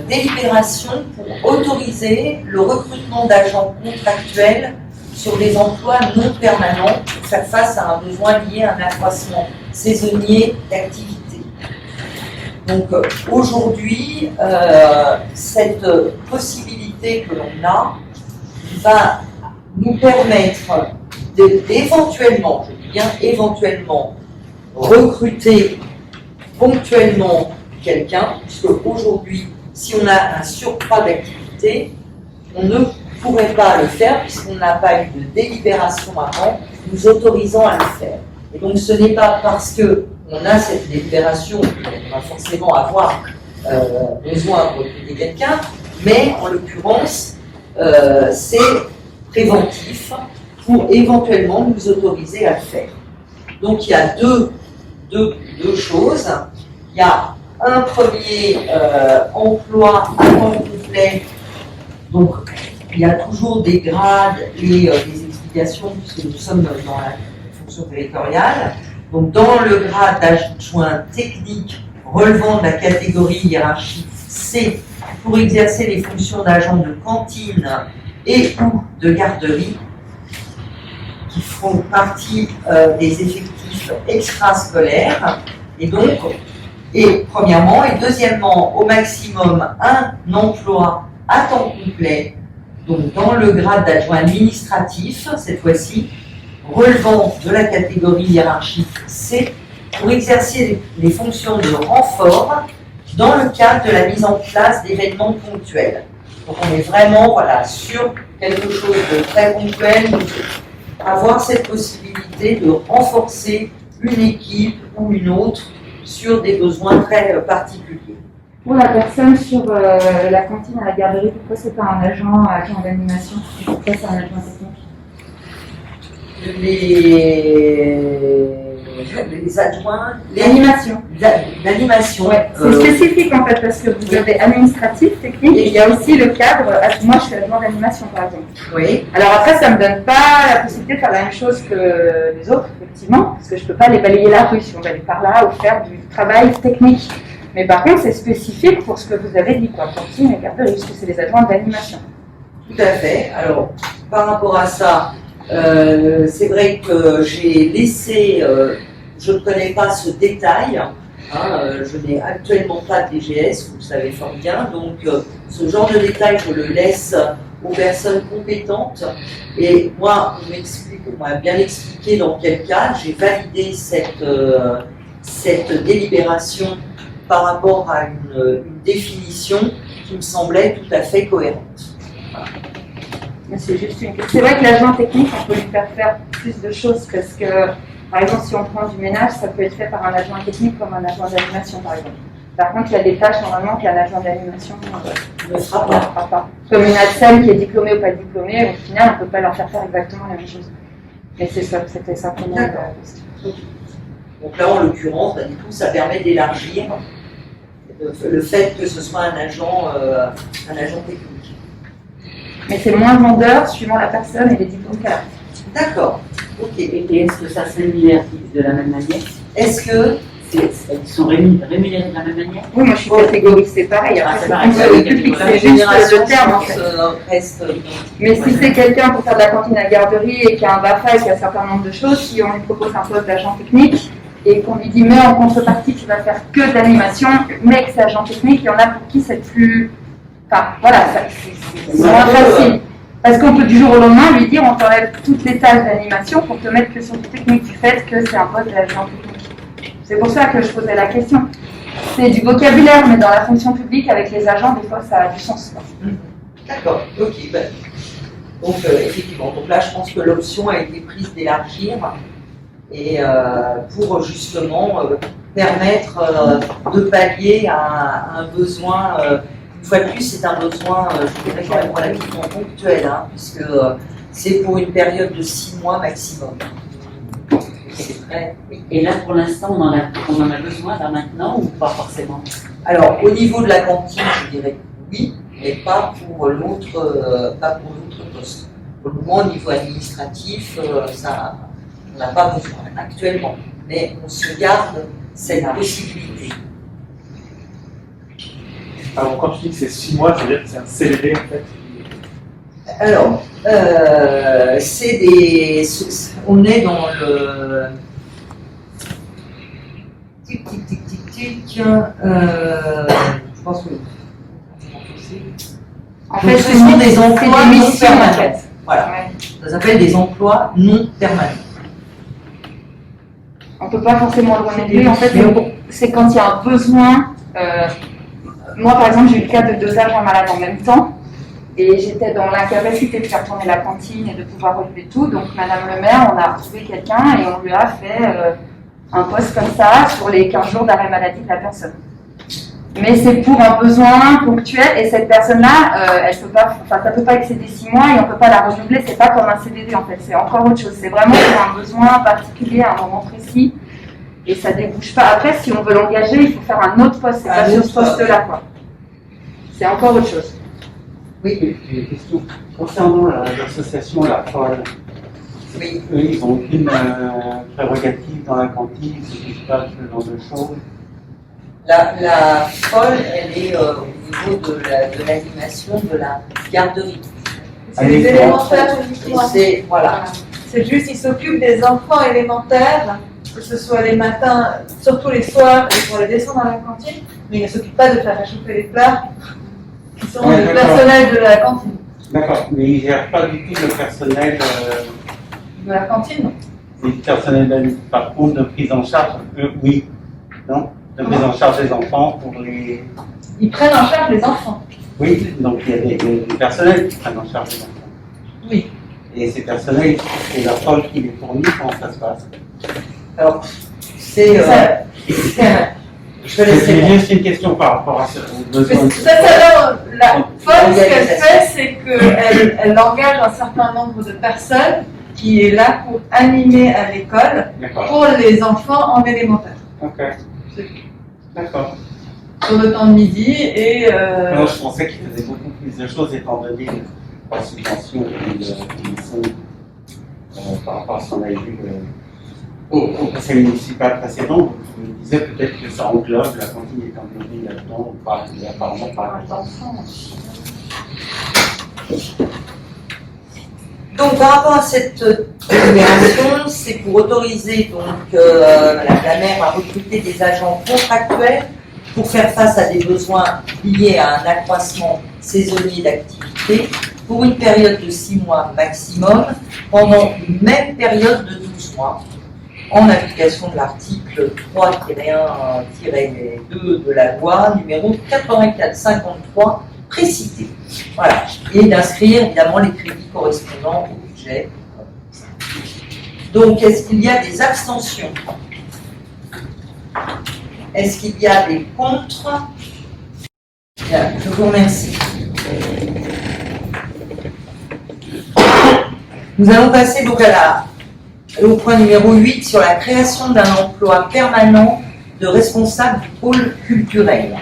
délibération pour autoriser le recrutement d'agents contractuels sur des emplois non permanents pour faire face à un besoin lié à un accroissement saisonnier d'activité. Donc aujourd'hui, cette possibilité que l'on a va nous permettre d'éventuellement, je dis bien éventuellement, recruter ponctuellement quelqu'un, puisque aujourd'hui, si on a un surcroît d'activité, on ne pourrait pas le faire puisqu'on n'a pas eu de délibération avant nous autorisant à le faire. Et donc ce n'est pas parce qu'on a cette délibération qu'on va forcément avoir besoin de recruter quelqu'un, mais en l'occurrence, c'est préventif pour éventuellement nous autoriser à le faire. Donc il y a deux choses. Il y a un premier emploi à temps complet. Donc il y a toujours des grades et des explications puisque nous sommes dans la fonction territoriale. Donc dans le grade d'adjoint technique relevant de la catégorie hiérarchique C pour exercer les fonctions d'agent de cantine et ou de garderie qui font partie des effectifs extrascolaires et premièrement et deuxièmement au maximum un emploi à temps complet donc dans le grade d'adjoint administratif cette fois-ci relevant de la catégorie hiérarchique C pour exercer les fonctions de renfort dans le cadre de la mise en place d'événements ponctuels. Donc on est vraiment sur quelque chose de très ponctuel, avoir cette possibilité de renforcer une équipe ou une autre sur des besoins très particuliers.
Pour la personne sur la cantine à la garderie, pourquoi c'est pas un agent d'animation? Pourquoi c'est un adjoint technique?
Les adjoints,
L'animation.
d'animation.
Ouais, c'est spécifique en fait parce que vous avez administratif, technique, et il y a aussi le cadre. Moi, je suis adjoint d'animation par exemple.
Oui.
Alors après, ça me donne pas la possibilité de faire la même chose que les autres, effectivement, parce que je peux pas les balayer la rue si on va aller par là ou faire du travail technique. Mais par contre, c'est spécifique pour ce que vous avez dit, quoi, cantine et garderie, parce que c'est les adjoints d'animation.
Tout à fait. Alors, par rapport à ça, c'est vrai que j'ai laissé, je ne connais pas ce détail, je n'ai actuellement pas de DGS, vous le savez fort bien, donc ce genre de détail, je le laisse aux personnes compétentes. Et moi, on m'a bien expliqué dans quel cas j'ai validé cette délibération par rapport à une définition qui me semblait tout à fait cohérente.
Mais c'est juste une question. C'est vrai que l'agent technique, on peut lui faire plus de choses parce que, par exemple, si on prend du ménage, ça peut être fait par un adjoint technique comme un adjoint d'animation, par exemple. Par contre, il y a des tâches normalement qu'un adjoint d'animation
ne fera
pas. Comme une ADSEM qui est diplômée ou pas diplômée, au final, on ne peut pas leur faire exactement la même chose. Mais c'est ça, c'était simplement la question.
Donc là, en l'occurrence, du coup, ça permet d'élargir le fait que ce soit un agent technique.
Mais c'est moins vendeur suivant la personne et les diplômes qu'elle a.
D'accord. Ok.
Et est-ce que ça se rémunère de la même manière?
Est-ce que
ils sont rémunérés de la même manière?
Oui, moi je suis catégorique, c'est pareil. Après,
c'est pareil.
le public,
la
c'est juste
rémunération
le terme en fait.
reste.
Mais si c'est quelqu'un pour faire de la cantine à garderie et qui a un BAFA et qui a un certain nombre de choses, si on lui propose un poste d'agent technique et qu'on lui dit mais en contrepartie tu vas faire que d'animation, mais que c'est agent technique, il y en a pour qui c'est plus. Enfin voilà, c'est moins facile. Parce qu'on peut du jour au lendemain lui dire on t'enlève toutes les tâches d'animation pour te mettre que sur du technique du fait que c'est un poste d'agent technique. C'est pour ça que je posais la question. C'est du vocabulaire, mais dans la fonction publique, avec les agents, des fois, ça a du sens.
D'accord, ok. Ben, donc, effectivement, donc là, je pense que l'option a été prise d'élargir et pour justement permettre de pallier à un besoin. Une fois de plus, c'est un besoin, je dirais, quand même relativement ponctuel, puisque c'est pour une période de 6 mois maximum.
Et là, pour l'instant, on en a besoin là maintenant ou pas forcément?
Alors, au niveau de la cantine, je dirais oui, mais pas pour l'autre poste. Pour le moment, au niveau administratif, on n'a pas besoin actuellement, mais on se garde cette possibilité.
Alors, quand tu dis que c'est 6 mois, ça veut dire que c'est un CDD en fait?
Alors, on est dans le. Je pense que.
En fait,
ce sont des emplois
des
non
missions,
permanents.
en fait.
Voilà.
Ouais.
Ça s'appelle des emplois non permanents.
On ne peut pas forcément le renouveler. En fait, c'est quand il y a un besoin. Moi, par exemple, j'ai eu le cas de 2 agents malades en même temps. Et j'étais dans l'incapacité de faire tourner la cantine et de pouvoir relever tout. Donc, Madame le maire, on a retrouvé quelqu'un et on lui a fait un poste comme ça sur les 15 jours d'arrêt maladie de la personne. Mais c'est pour un besoin ponctuel et cette personne-là, ça ne peut pas excéder 6 mois et on ne peut pas la renouveler. C'est pas comme un CDD en fait, c'est encore autre chose. C'est vraiment pour un besoin particulier à un moment précis et ça ne débouche pas. Après, si on veut l'engager, il faut faire un autre poste. C'est pas sur ce poste-là, quoi. C'est encore autre chose.
Oui.
Une question concernant l'association La Folle.
Oui.
Eux, ils n'ont aucune prérogative dans la cantine, ils s'occupent pas de ce genre de choses.
La folle, elle est au niveau de l'animation de la garderie.
C'est les élémentaires uniquement.
Voilà.
C'est juste, ils s'occupent des enfants élémentaires, que ce soit les matins, surtout les soirs, et pour les descendre dans la cantine, mais ils ne s'occupent pas de faire réchauffer les plats, qui sont le personnel de la cantine.
D'accord, mais ils ne gèrent pas du tout le personnel.
De la cantine, non.
Le personnel, par contre, de prise en charge, oui. Non, de prise en charge des enfants pour les.
Ils prennent en charge les enfants.
Oui, donc il y a des personnels qui prennent en charge les enfants.
Oui.
Et ces personnels, c'est la folle qui les fournit, comment ça se passe?
Alors, c'est. Je te laisse
C'est juste une question par rapport à ce besoin.
La folle, ce qu'elle fait, c'est qu'elle engage un certain nombre de personnes qui est là pour animer à l'école pour les enfants en élémentaire.
Ok. D'accord.
sur le temps de midi et
Moi, je pensais qu'il faisait beaucoup plus de choses étant donné la subvention qu'ils sont par rapport à ce qu'on avait vu au conseil municipal précédent. Je me disais peut-être que ça englobe la cantine est englobée là-dedans ou pas, mais apparemment pas.
Donc, par rapport à cette délibération, c'est pour autoriser donc la maire à recruter des agents contractuels pour faire face à des besoins liés à un accroissement saisonnier d'activité pour une période de 6 mois maximum, pendant une même période de 12 mois, en application de l'article 3-1-2 de la loi numéro 8453 précité. Voilà. Et d'inscrire évidemment les crédits correspondant au budget. Donc, est-ce qu'il y a des abstentions? Est-ce qu'il y a des contre? Bien, je vous remercie. Nous allons passer donc au point numéro 8 sur la création d'un emploi permanent de responsable du pôle culturel.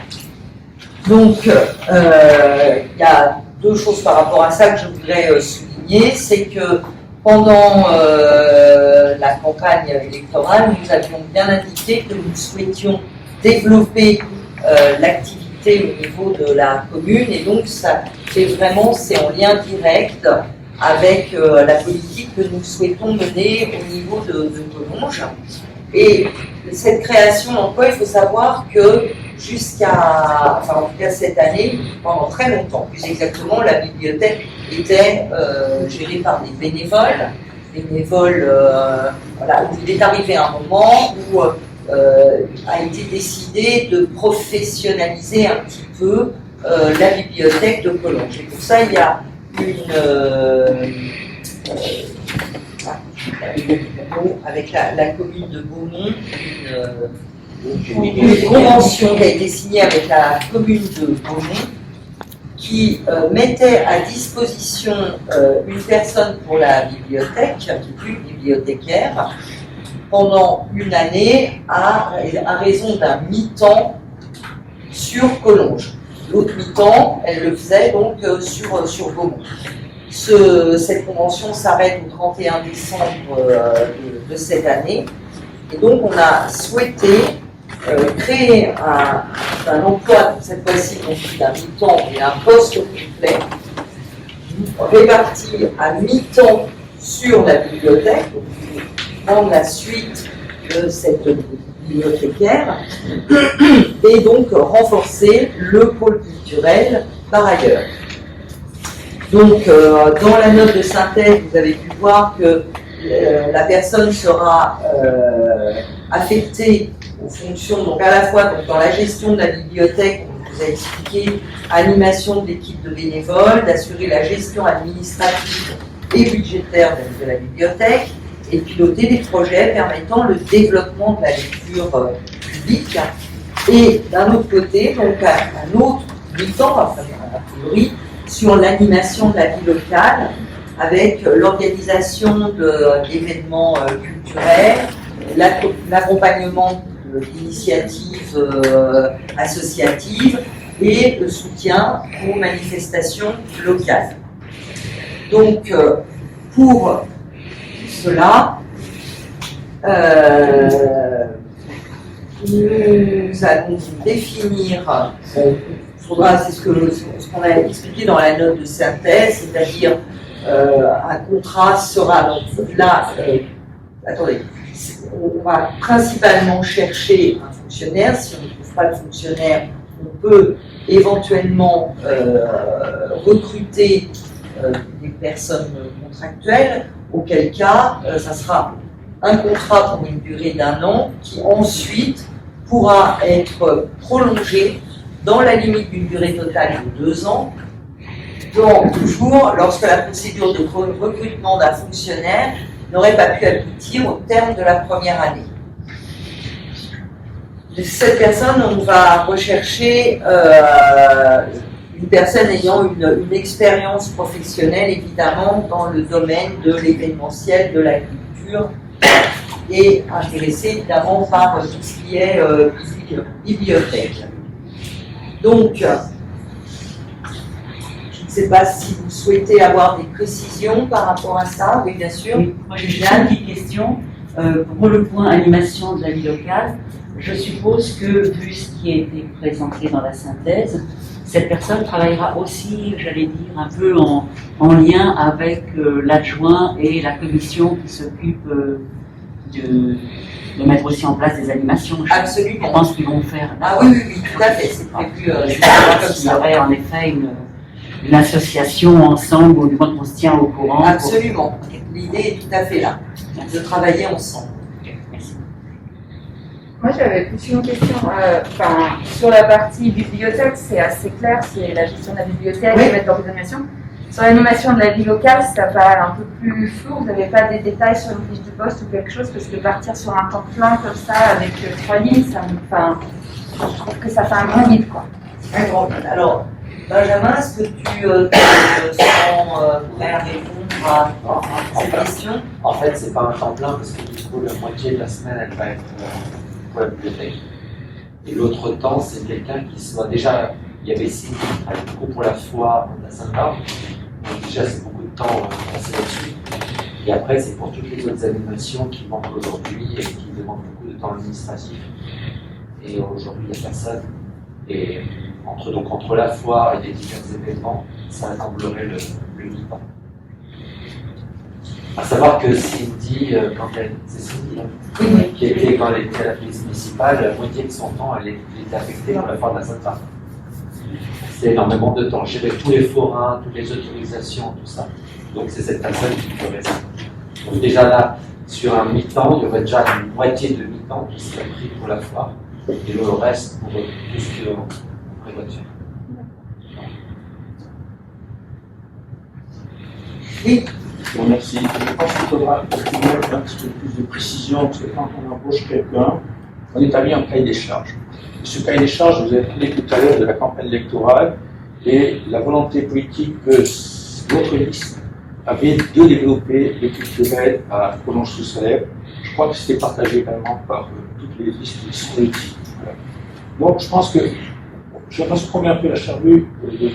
Donc, il y a deux choses par rapport à ça que je voudrais souligner. C'est que pendant la campagne électorale, nous avions bien indiqué que nous souhaitions développer l'activité au niveau de la commune, et donc ça c'est en lien direct avec la politique que nous souhaitons mener au niveau de Collonges. Et cette création d'emploi, il faut savoir que en tout cas cette année, pendant très longtemps, plus exactement, la bibliothèque était gérée par des bénévoles. Voilà, où il est arrivé un moment où a été décidé de professionnaliser un petit peu la bibliothèque de Collonges. Et pour ça, il y a avec la commune de Beaumont, une convention qui a été signée avec la commune de Beaumont qui mettait à disposition une personne pour la bibliothèque, une bibliothécaire, pendant une année à raison d'un mi-temps sur Collonges. L'autre mi-temps, elle le faisait donc sur Beaumont. Cette convention s'arrête au 31 décembre de cette année. Et donc, on a souhaité créer un emploi, cette fois-ci non plus d'un mi-temps, mais un poste complet, réparti à mi-temps sur la bibliothèque, prendre la suite de cette bibliothécaire, et donc renforcer le pôle culturel par ailleurs. Donc, dans la note de synthèse, vous avez pu voir que la personne sera affectée aux fonctions, donc à la fois dans la gestion de la bibliothèque, on vous a expliqué, animation de l'équipe de bénévoles, d'assurer la gestion administrative et budgétaire de la bibliothèque, et piloter des projets permettant le développement de la lecture publique. Et d'un autre côté, donc un autre mi-temps, a priori, sur l'animation de la vie locale, avec l'organisation d'événements culturels, l'accompagnement d'initiatives associatives et le soutien aux manifestations locales. Donc, pour cela, nous allons définir, c'est ce qu'on a expliqué dans la note de synthèse, c'est-à-dire un contrat sera donc là, attendez, on va principalement chercher un fonctionnaire. Si on ne trouve pas de fonctionnaire, on peut éventuellement recruter des personnes contractuelles, auquel cas ça sera un contrat pour une durée d'1 an qui ensuite pourra être prolongé dans la limite d'une durée totale de 2 ans, toujours lorsque la procédure de recrutement d'un fonctionnaire n'aurait pas pu aboutir au terme de la première année. De cette personne, on va rechercher une personne ayant une expérience professionnelle, évidemment, dans le domaine de l'événementiel, de la culture et intéressé évidemment par tout ce qui est bibliothèque. Donc, je ne sais pas si vous souhaitez avoir des précisions par rapport à ça. Oui, bien sûr.
Oui, moi j'ai juste une petite question. Pour le point animation de la vie locale, je suppose que, vu ce qui a été présenté dans la synthèse, cette personne travaillera aussi, j'allais dire, un peu en lien avec l'adjoint et la commission qui s'occupe de mettre aussi en place des animations.
Absolument.
Je pense qu'ils vont faire.
Ah oui, tout à fait, c'est prévu.
Il y aurait en effet une association ensemble, ou du moins qu'on se tient au courant.
Absolument. L'idée est tout à fait là, de travailler ensemble.
Merci.
Moi, j'avais plus une question. Sur la partie bibliothèque, c'est assez clair, c'est la gestion de la bibliothèque
Oui.
et mettre l'organisation. Sur l'animation de la vie locale, ça paraît un peu plus flou. Vous n'avez pas des détails sur une fiche de poste ou quelque chose, parce que partir sur un temps plein comme ça, avec 3 lignes, je trouve que ça fait un grand vide, quoi.
Alors, Benjamin, est-ce que tu te sens prêt à répondre à cette question?
En fait, c'est pas un temps plein parce que du coup, la moitié de la semaine, elle va être pour la bibliothèque. Et l'autre temps, c'est quelqu'un qui soit déjà. Il y avait Cindy qui travaille beaucoup pour la foire de la Sainte-Barbe. Donc, déjà, c'est beaucoup de temps passé là-dessus. Et après, c'est pour toutes les autres animations qui manquent aujourd'hui et qui demandent beaucoup de temps administratif. Et aujourd'hui, il n'y a personne. Et entre la foire et les divers événements, ça comblerait le mi-temps. À savoir que Cindy, c'est Cindy, qui était, quand elle était à la police municipale, la moitié de son temps, elle était affectée dans la foire de la Sainte-Barbe. C'est énormément de temps. Gérer tous les forains, toutes les autorisations, tout ça. Donc c'est cette personne qui ferait ça. Donc déjà là, sur un mi-temps, il y aurait déjà une moitié de mi-temps qui serait pris pour la foire. Et le reste pour tout ce qu'on prévoit de faire.
Oui.
Je vous remercie. Je pense qu'il faudra un petit peu plus de précision, parce que quand on embauche quelqu'un, on établit un cahier des charges. Et ce cahier des charges, vous avez parlé tout à l'heure de la campagne électorale et la volonté politique que votre liste avait de développer le culturel à Collonges-sous-Salève. Je crois que c'était partagé également par toutes les listes politiques. Voilà. Donc je pense que je vais transformer un peu la charrue de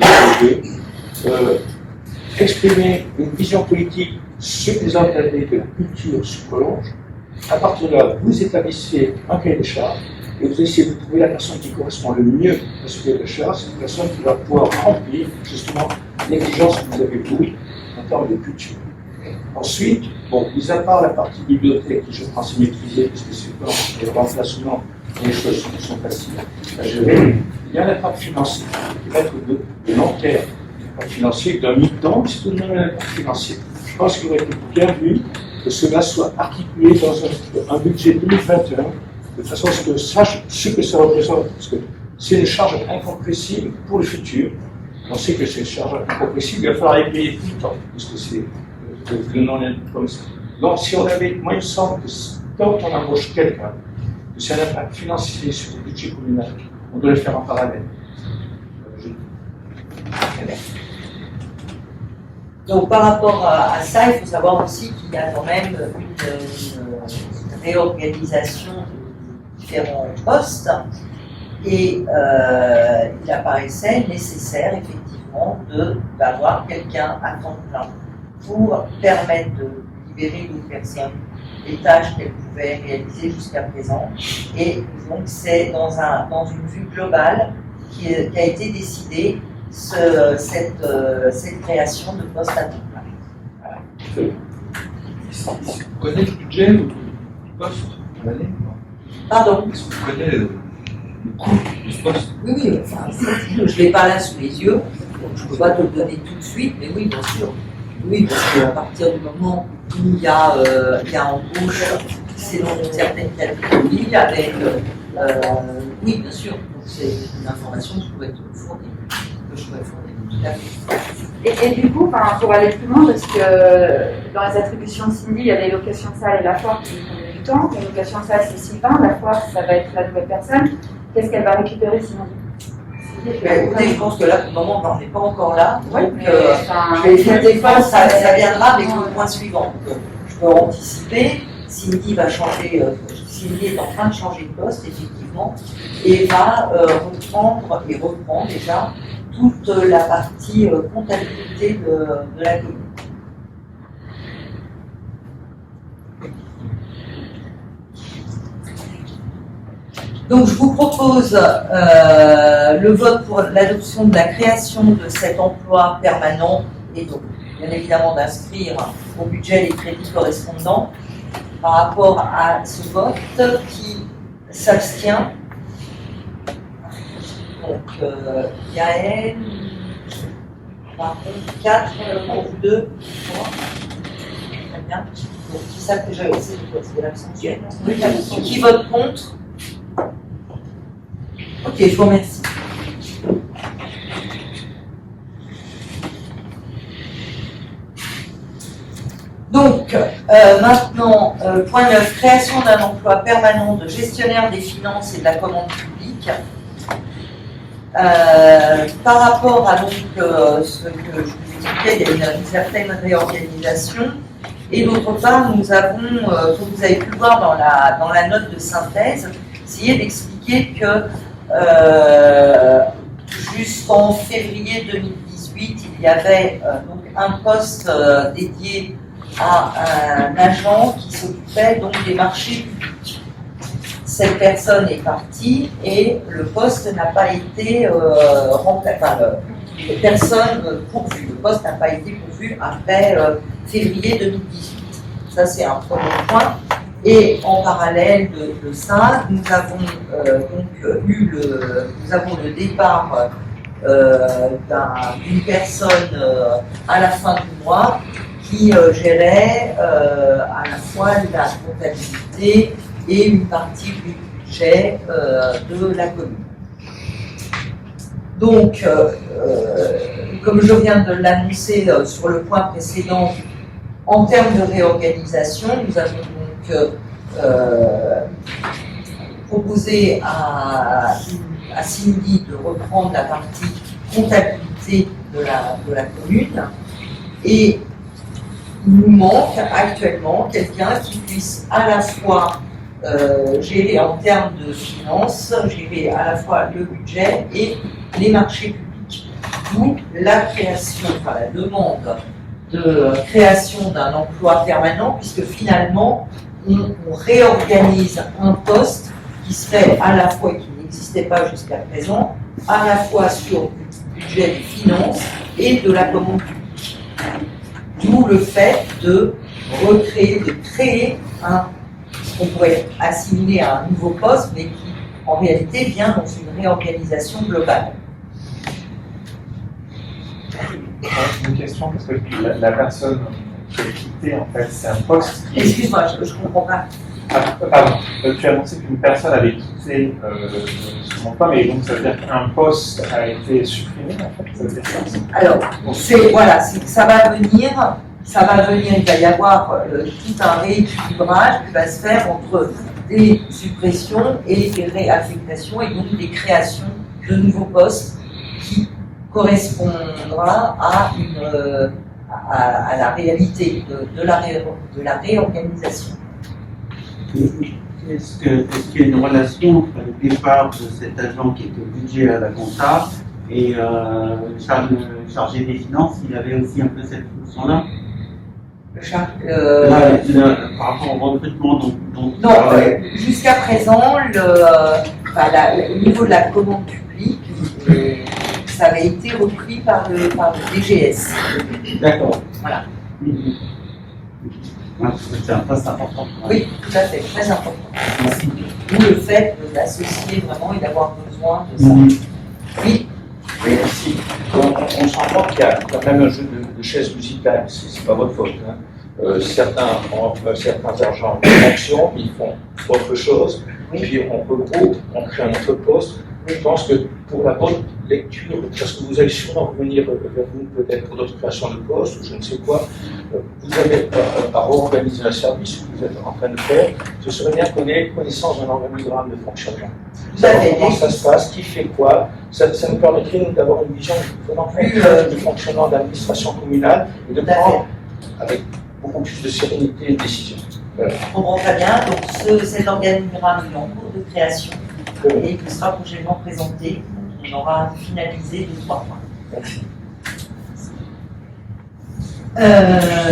exprimer une vision politique, ce que vous entendez de la culture sur Collonges. À partir de là, vous établissez un cahier des charges et vous essayez de trouver la personne qui correspond le mieux à ce cahier des charges, c'est une personne qui va pouvoir remplir justement l'exigence que vous avez vous en termes de culture. Ensuite, bon, mis à part la partie bibliothèque qui je pense est maîtrisée, parce que c'est dans les remplacements et les choses qui sont faciles à gérer, il y a l'impact financier qui va être de long terme. L'impact financier d'un mi-temps, c'est tout de même un impact financier. Je pense qu'il aurait été bien vu que cela soit articulé dans un budget 2021, de façon à ce que sache ce que ça représente, parce que c'est une charge incompressible pour le futur. On sait que c'est une charge incompressible, il va falloir les payer tout le temps, parce que c'est le non-comme ça. Donc, si on avait, moi, il me semble que quand on embauche quelqu'un, que c'est un impact financier sur le budget communal, on doit le faire en parallèle.
Donc par rapport à ça, il faut savoir aussi qu'il y a quand même une réorganisation de différents postes et il apparaissait nécessaire effectivement d'avoir quelqu'un à temps plein pour permettre de libérer une personne les tâches qu'elle pouvait réaliser jusqu'à présent. Et donc c'est dans une vue globale qui a été décidée cette création de postes à temps plein.
Vous connaissez le budget du poste à l'année?
Pardon?
Est-ce que vous connaissez le coût du poste?
Oui, enfin, je ne l'ai pas là sous les yeux, donc je ne peux pas te le donner tout de suite, mais oui, bien sûr. Oui, parce qu'à partir du moment où il y a embauche, c'est dans une certaine catégorie, avec. Oui, bien sûr, donc c'est une information que je pourrais te fournir. Tout à fait.
Et du coup, pour aller plus loin, parce que dans les attributions de Cindy, il y a les locations de salle et la foire qui prennent du temps. Les locations de salle, c'est Sylvain, la foire, ça va être la nouvelle personne. Qu'est-ce qu'elle va récupérer sinon?
Écoutez, je pense que là, pour le moment, on n'est pas encore là.
Oui,
Donc,
mais,
je vais essayer de défendre, ça viendra avec le point suivant. Donc, je peux anticiper. Cindy va changer, Cindy est en train de changer de poste, effectivement, et va reprendre, et reprend déjà, toute la partie comptabilité de la commune. Donc je vous propose le vote pour l'adoption de la création de cet emploi permanent et donc bien évidemment d'inscrire au budget les crédits correspondants. Par rapport à ce vote, qui s'abstient? Donc Yael, par contre 4 pour vous 2, 3. Très bien. Donc qui s'abstient? C'est l'abstention. Qui vote contre? Ok, je vous remercie. Donc, maintenant, point 9, création d'un emploi permanent de gestionnaire des finances et de la commande publique. Par rapport à donc, ce que je vous expliquais, il y a une certaine réorganisation. Et d'autre part, nous avons, comme vous avez pu le voir dans la note de synthèse, essayé d'expliquer que jusqu'en février 2018, il y avait donc un poste dédié à un agent qui s'occupait donc des marchés publics. Cette personne est partie et le poste n'a pas été personne pourvue. Le poste n'a pas été pourvu après février 2018. Ça, c'est un premier point. Et en parallèle de ça, nous avons nous avons le départ d'une personne à la fin du mois qui gérait à la fois la comptabilité et une partie du budget de la commune. Donc, comme je viens de l'annoncer sur le point précédent, en termes de réorganisation, nous avons donc proposé à Cindy de reprendre la partie comptabilité de la commune, et il nous manque actuellement quelqu'un qui puisse à la fois gérer en termes de finances, gérer à la fois le budget et les marchés publics. D'où la création, enfin la demande de création d'un emploi permanent, puisque finalement on réorganise un poste qui serait à la fois, qui n'existait pas jusqu'à présent, à la fois sur le budget des finances et de la commande publique. D'où le fait de créer ce qu'on pourrait assimiler à un nouveau poste, mais qui en réalité vient dans une réorganisation globale.
Une question, parce que la personne qui a quitté, en fait, c'est un poste qui...
Excuse-moi, je ne comprends pas.
Ah, pardon, tu as annoncé qu'une personne avait quitté son emploi, mais donc ça veut dire qu'un poste a été supprimé, en fait, ça veut dire ça?
Alors, ça va venir, il va y avoir tout un rééquilibrage qui va se faire entre des suppressions et des réaffectations, et donc des créations de nouveaux postes qui correspondra à la réalité de la réorganisation.
Est-ce qu'il y a une relation entre le départ de cet agent qui était au budget à la compta et chargé des finances? Il avait aussi un peu cette fonction-là? Par rapport au recrutement dont
non, jusqu'à présent, au niveau de la commande publique, ça avait été repris par le DGS.
D'accord.
Voilà.
C'est un poste important.
Oui, tout à fait, très important. D'où le fait d'associer vraiment et d'avoir besoin de ça. Oui.
Oui, merci. On se rend compte qu'il y a quand même un jeu de chaises musicales, c'est pas votre faute. Hein. Certains agents en fonction, ils font autre chose, puis on regroupe, on crée un autre poste. Je pense que pour la bonne lecture, parce que vous allez sûrement revenir vers nous peut-être pour d'autres créations de postes ou je ne sais quoi, vous avez à réorganiser un service que vous êtes en train de faire, ce serait bien qu'on ait connaissance d'un organigramme de fonctionnement. Comment ça se passe, qui fait quoi, ça nous permettrait d'avoir une vision vraiment plus du fonctionnement de l'administration communale et de prendre avec beaucoup plus de sérénité une décision.
Je comprends très bien. Donc cet organigramme est en cours de création et il sera prochainement présenté. On aura finalisé 2-3 points.
Merci.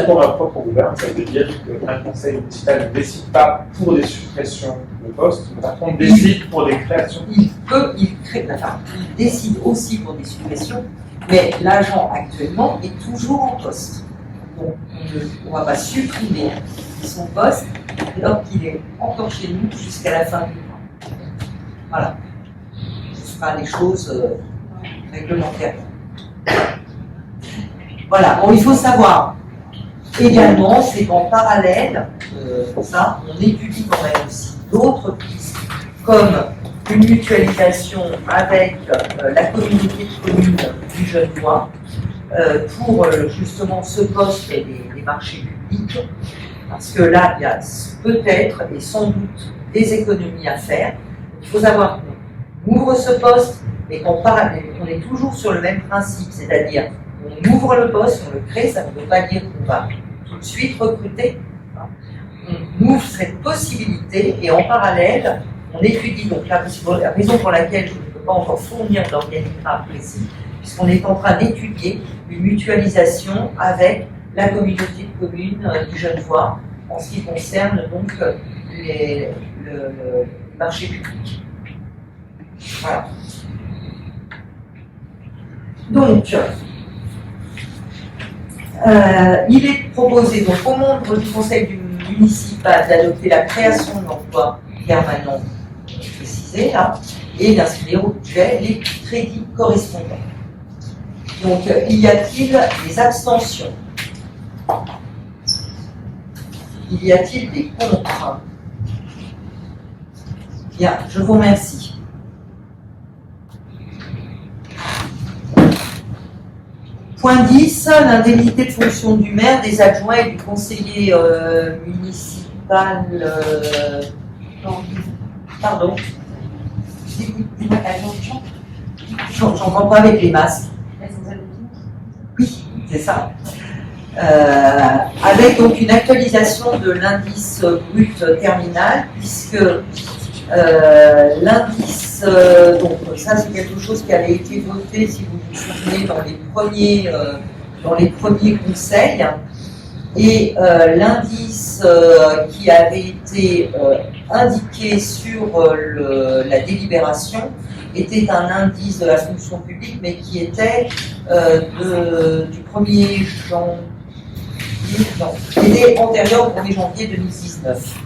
Pour ma propre gouverne, ça veut dire qu'un conseil municipal ne décide pas pour des suppressions de postes, mais par contre décide pour des créations.
Il décide aussi pour des suppressions, mais l'agent actuellement est toujours en poste. Donc on ne va pas supprimer son poste alors qu'il est encore chez nous jusqu'à la fin du mois. Voilà. Ce sera les choses réglementaires. Voilà, bon, il faut savoir également, c'est qu'en parallèle, ça, on étudie quand même aussi d'autres pistes, comme une mutualisation avec la communauté de communes du Genevois pour justement ce poste des marchés publics, parce que là, il y a peut-être et sans doute des économies à faire. Il faut savoir qu'on ouvre ce poste, mais qu'on est toujours sur le même principe, c'est-à-dire on ouvre le poste, on le crée, ça ne veut pas dire qu'on va tout de suite recruter. On ouvre cette possibilité et en parallèle, on étudie donc la raison pour laquelle je ne peux pas encore fournir d'organigramme précis, puisqu'on est en train d'étudier une mutualisation avec la communauté de communes du Genevois en ce qui concerne donc le marché public. Voilà. Donc, il est proposé donc au membre du conseil municipal d'adopter la création d'emplois permanents précisés là, et d'inscrire au budget les crédits correspondants. Donc, y a-t-il des abstentions? Y a-t-il des contre? Bien, je vous remercie. Point 10, l'indemnité de fonction du maire, des adjoints et du conseiller municipal. Pardon. J'entends pas avec les masques. Oui, c'est ça. Avec donc une actualisation de l'indice brut terminal, puisque l'indice, donc ça c'est quelque chose qui avait été voté, si vous vous souvenez, dans les premiers conseils, et l'indice qui avait été indiqué sur la délibération était un indice de la fonction publique, mais qui était du 1er janvier, non, qui était antérieur au 1er janvier 2019.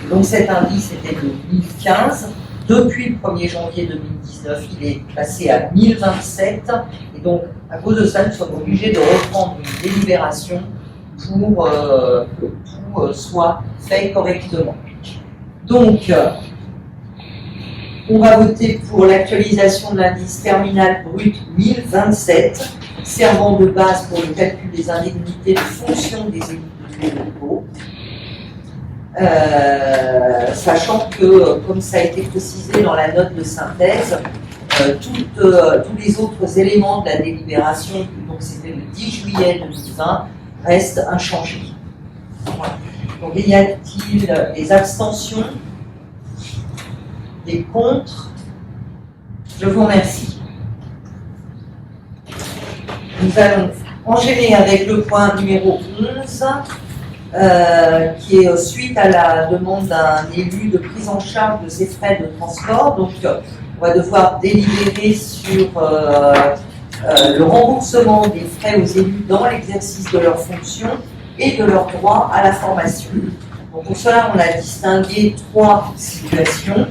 Donc cet indice était de 1015. Depuis le 1er janvier 2019, il est passé à 1027. Et donc, à cause de ça, nous sommes obligés de reprendre une délibération pour tout soit fait correctement. Donc, on va voter pour l'actualisation de l'indice terminal brut 1027, servant de base pour le calcul des indemnités de fonction des élus locaux. Sachant que, comme ça a été précisé dans la note de synthèse, tous les autres éléments de la délibération, donc c'était le 10 juillet 2020, restent inchangés. Voilà. Donc, y a-t-il des abstentions, des contre? Je vous remercie. Nous allons enchaîner avec le point numéro 11. Qui est suite à la demande d'un élu de prise en charge de ses frais de transport. Donc, on va devoir délibérer sur le remboursement des frais aux élus dans l'exercice de leurs fonctions et de leur droit à la formation. Donc, pour cela, on a distingué 3 situations.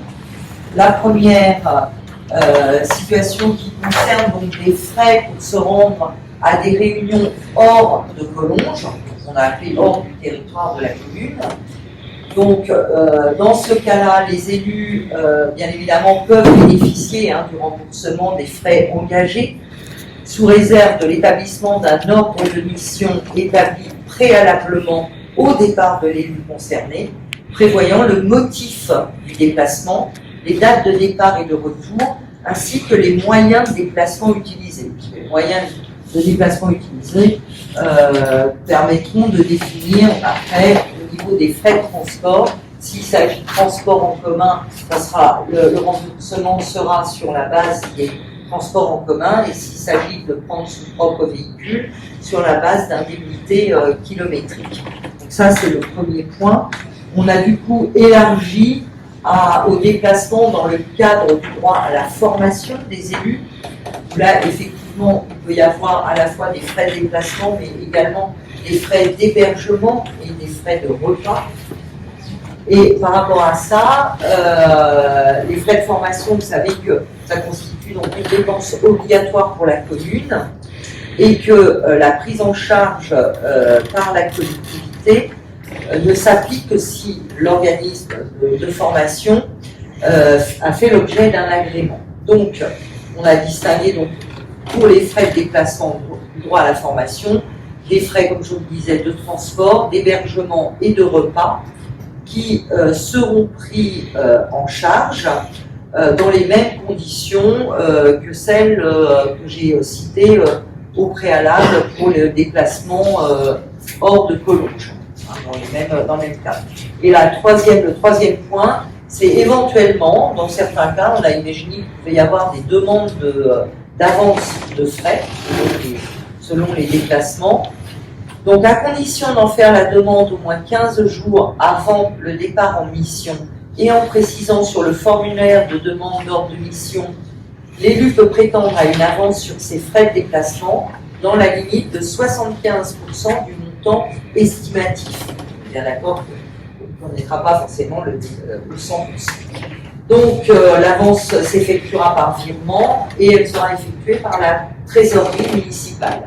La première situation qui concerne donc des frais pour se rendre à des réunions hors de Collonges, qu'on a appelé hors du territoire de la commune. Donc, dans ce cas-là, les élus, bien évidemment, peuvent bénéficier du remboursement des frais engagés, sous réserve de l'établissement d'un ordre de mission établi préalablement au départ de l'élu concerné, prévoyant le motif du déplacement, les dates de départ et de retour, ainsi que les moyens de déplacement utilisés. Les moyens de déplacement utilisés permettront de définir après niveau des frais de transport. S'il s'agit de transport en commun, le remboursement sera sur la base des transports en commun, et s'il s'agit de prendre son propre véhicule, sur la base d'indemnités kilométriques. Donc ça, c'est le premier point. On a du coup élargi au déplacement dans le cadre du droit à la formation des élus. Là, effectivement, il peut y avoir à la fois des frais de déplacement, mais également des frais d'hébergement et des frais de repas. Et par rapport à ça, les frais de formation, vous savez que ça constitue donc une dépense obligatoire pour la commune et que la prise en charge par la collectivité ne s'applique que si l'organisme de formation a fait l'objet d'un agrément. Donc, on a distingué donc, pour les frais de déplacement du droit à la formation, des frais, comme je vous le disais, de transport, d'hébergement et de repas qui seront pris en charge dans les mêmes conditions que celles que j'ai citées au préalable pour le déplacement hors de Collonges, dans le même cas. Et le troisième point, c'est éventuellement, dans certains cas, on a imaginé qu'il pouvait y avoir des demandes d'avance de frais selon les déplacements. Donc, à condition d'en faire la demande au moins 15 jours avant le départ en mission et en précisant sur le formulaire de demande d'ordre de mission, l'élu peut prétendre à une avance sur ses frais de déplacement dans la limite de 75% du montant estimatif. Bien d'accord qu'on ne connaîtra pas forcément le 100%. Donc, l'avance s'effectuera par virement et elle sera effectuée par la trésorerie municipale.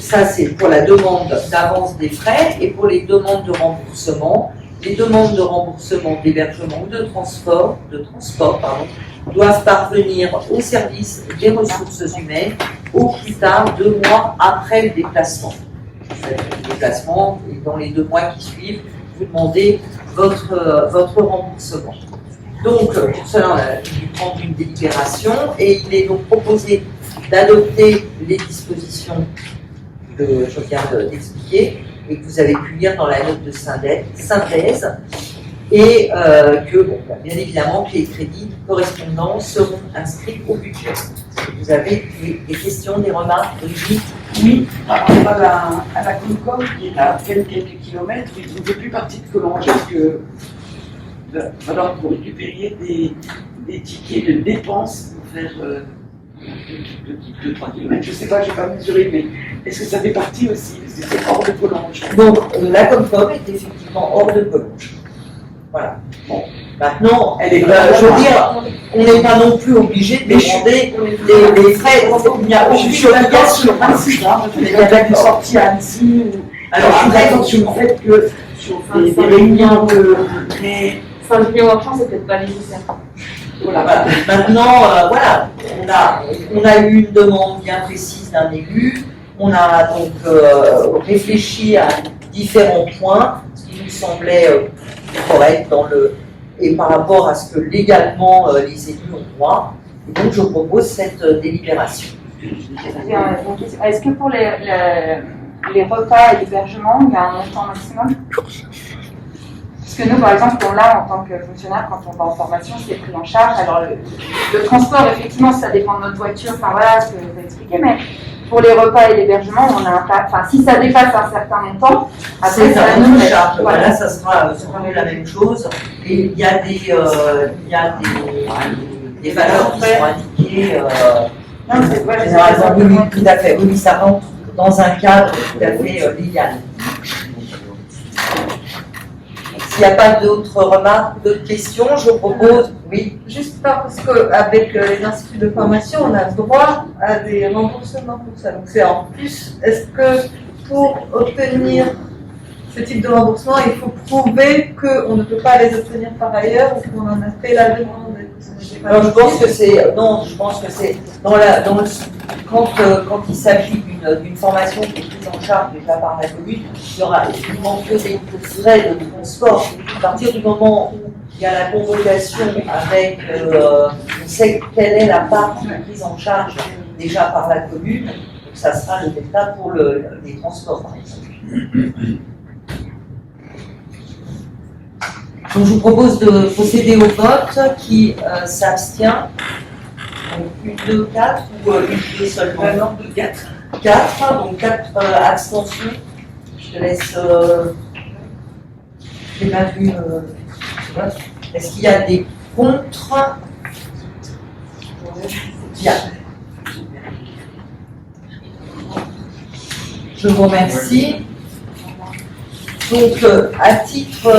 Ça, c'est pour la demande d'avance des frais et pour les demandes de remboursement. Les demandes de remboursement, d'hébergement ou de transport doivent parvenir au service des ressources humaines au plus tard 2 mois après le déplacement. Le déplacement, et dans les 2 mois qui suivent, vous demandez votre remboursement. Donc, pour cela, on a dû prendre une délibération et il est donc proposé d'adopter les dispositions que je viens d'expliquer et que vous avez pu lire dans la note de synthèse et que, bon, bien évidemment, que les crédits correspondants seront inscrits au budget. Vous avez des questions, des remarques, Brigitte?
Oui, par rapport à la Concorde, qui est à quelques kilomètres, il ne fait plus partie de Collonges. Est-ce que alors vous récupériez des tickets de dépenses pour faire 2-3 km, je ne sais pas, je n'ai pas mesuré, mais est-ce que ça fait partie aussi? Est-ce que c'est hors de Collonges?
Donc, la Concorde est effectivement hors de Collonges. Voilà. Bon. Maintenant, je veux dire, on n'est pas non plus obligé de demander des frais. Il n'y a aucune obligation.
Il y a une sortie à Annecy. Alors, après, sur le fait que sur des réunions de.
Saint-Denis-aux-Champs, c'est peut-être pas nécessaire.
Voilà. Maintenant, voilà, on a eu une demande bien précise d'un élu. On a donc réfléchi à différents points, ce qui nous semblait correct et par rapport à ce que légalement les élus ont droit. Et donc, je propose cette délibération.
Est-ce que pour les repas et l'hébergement, il y a un montant maximum? Parce que nous, par exemple, on l'a en tant que fonctionnaire, quand on va en formation, c'est pris en charge. Alors, le transport, effectivement, ça dépend de notre voiture, enfin voilà ce que vous avez expliqué, mais pour les repas et l'hébergement, on a un tas. Enfin, si ça dépasse un certain montant, après,
c'est un autre charge. Voilà, ça sera la même chose. Et il y a des valeurs qui sont indiquées. Généralement, oui, tout à fait. Oui, ça rentre dans un cadre tout à fait légal. S'il n'y a pas d'autres remarques, d'autres questions, je propose, oui.
Juste parce qu'avec les instituts de formation, on a droit à des remboursements pour ça. Donc c'est en plus, est-ce que pour obtenir ce type de remboursement, il faut prouver qu'on ne peut pas les obtenir par ailleurs ou qu'on en a fait la demande?
Alors, je pense que c'est quand il s'agit d'une formation qui est prise en charge déjà par la commune, il y aura effectivement que des frais de transport. À partir du moment où il y a la convocation avec, on sait quelle est la part qui est prise en charge déjà par la commune, donc ça sera le delta pour les transports, par exemple. Donc je vous propose de procéder au vote. Qui s'abstient? Donc une, deux, quatre ou une, deux seulement?
Non, de 4.
4, donc 4 abstentions. Je te laisse. Je n'ai pas vu. Est-ce qu'il y a des contre? Bien. Je vous remercie. Donc, à titre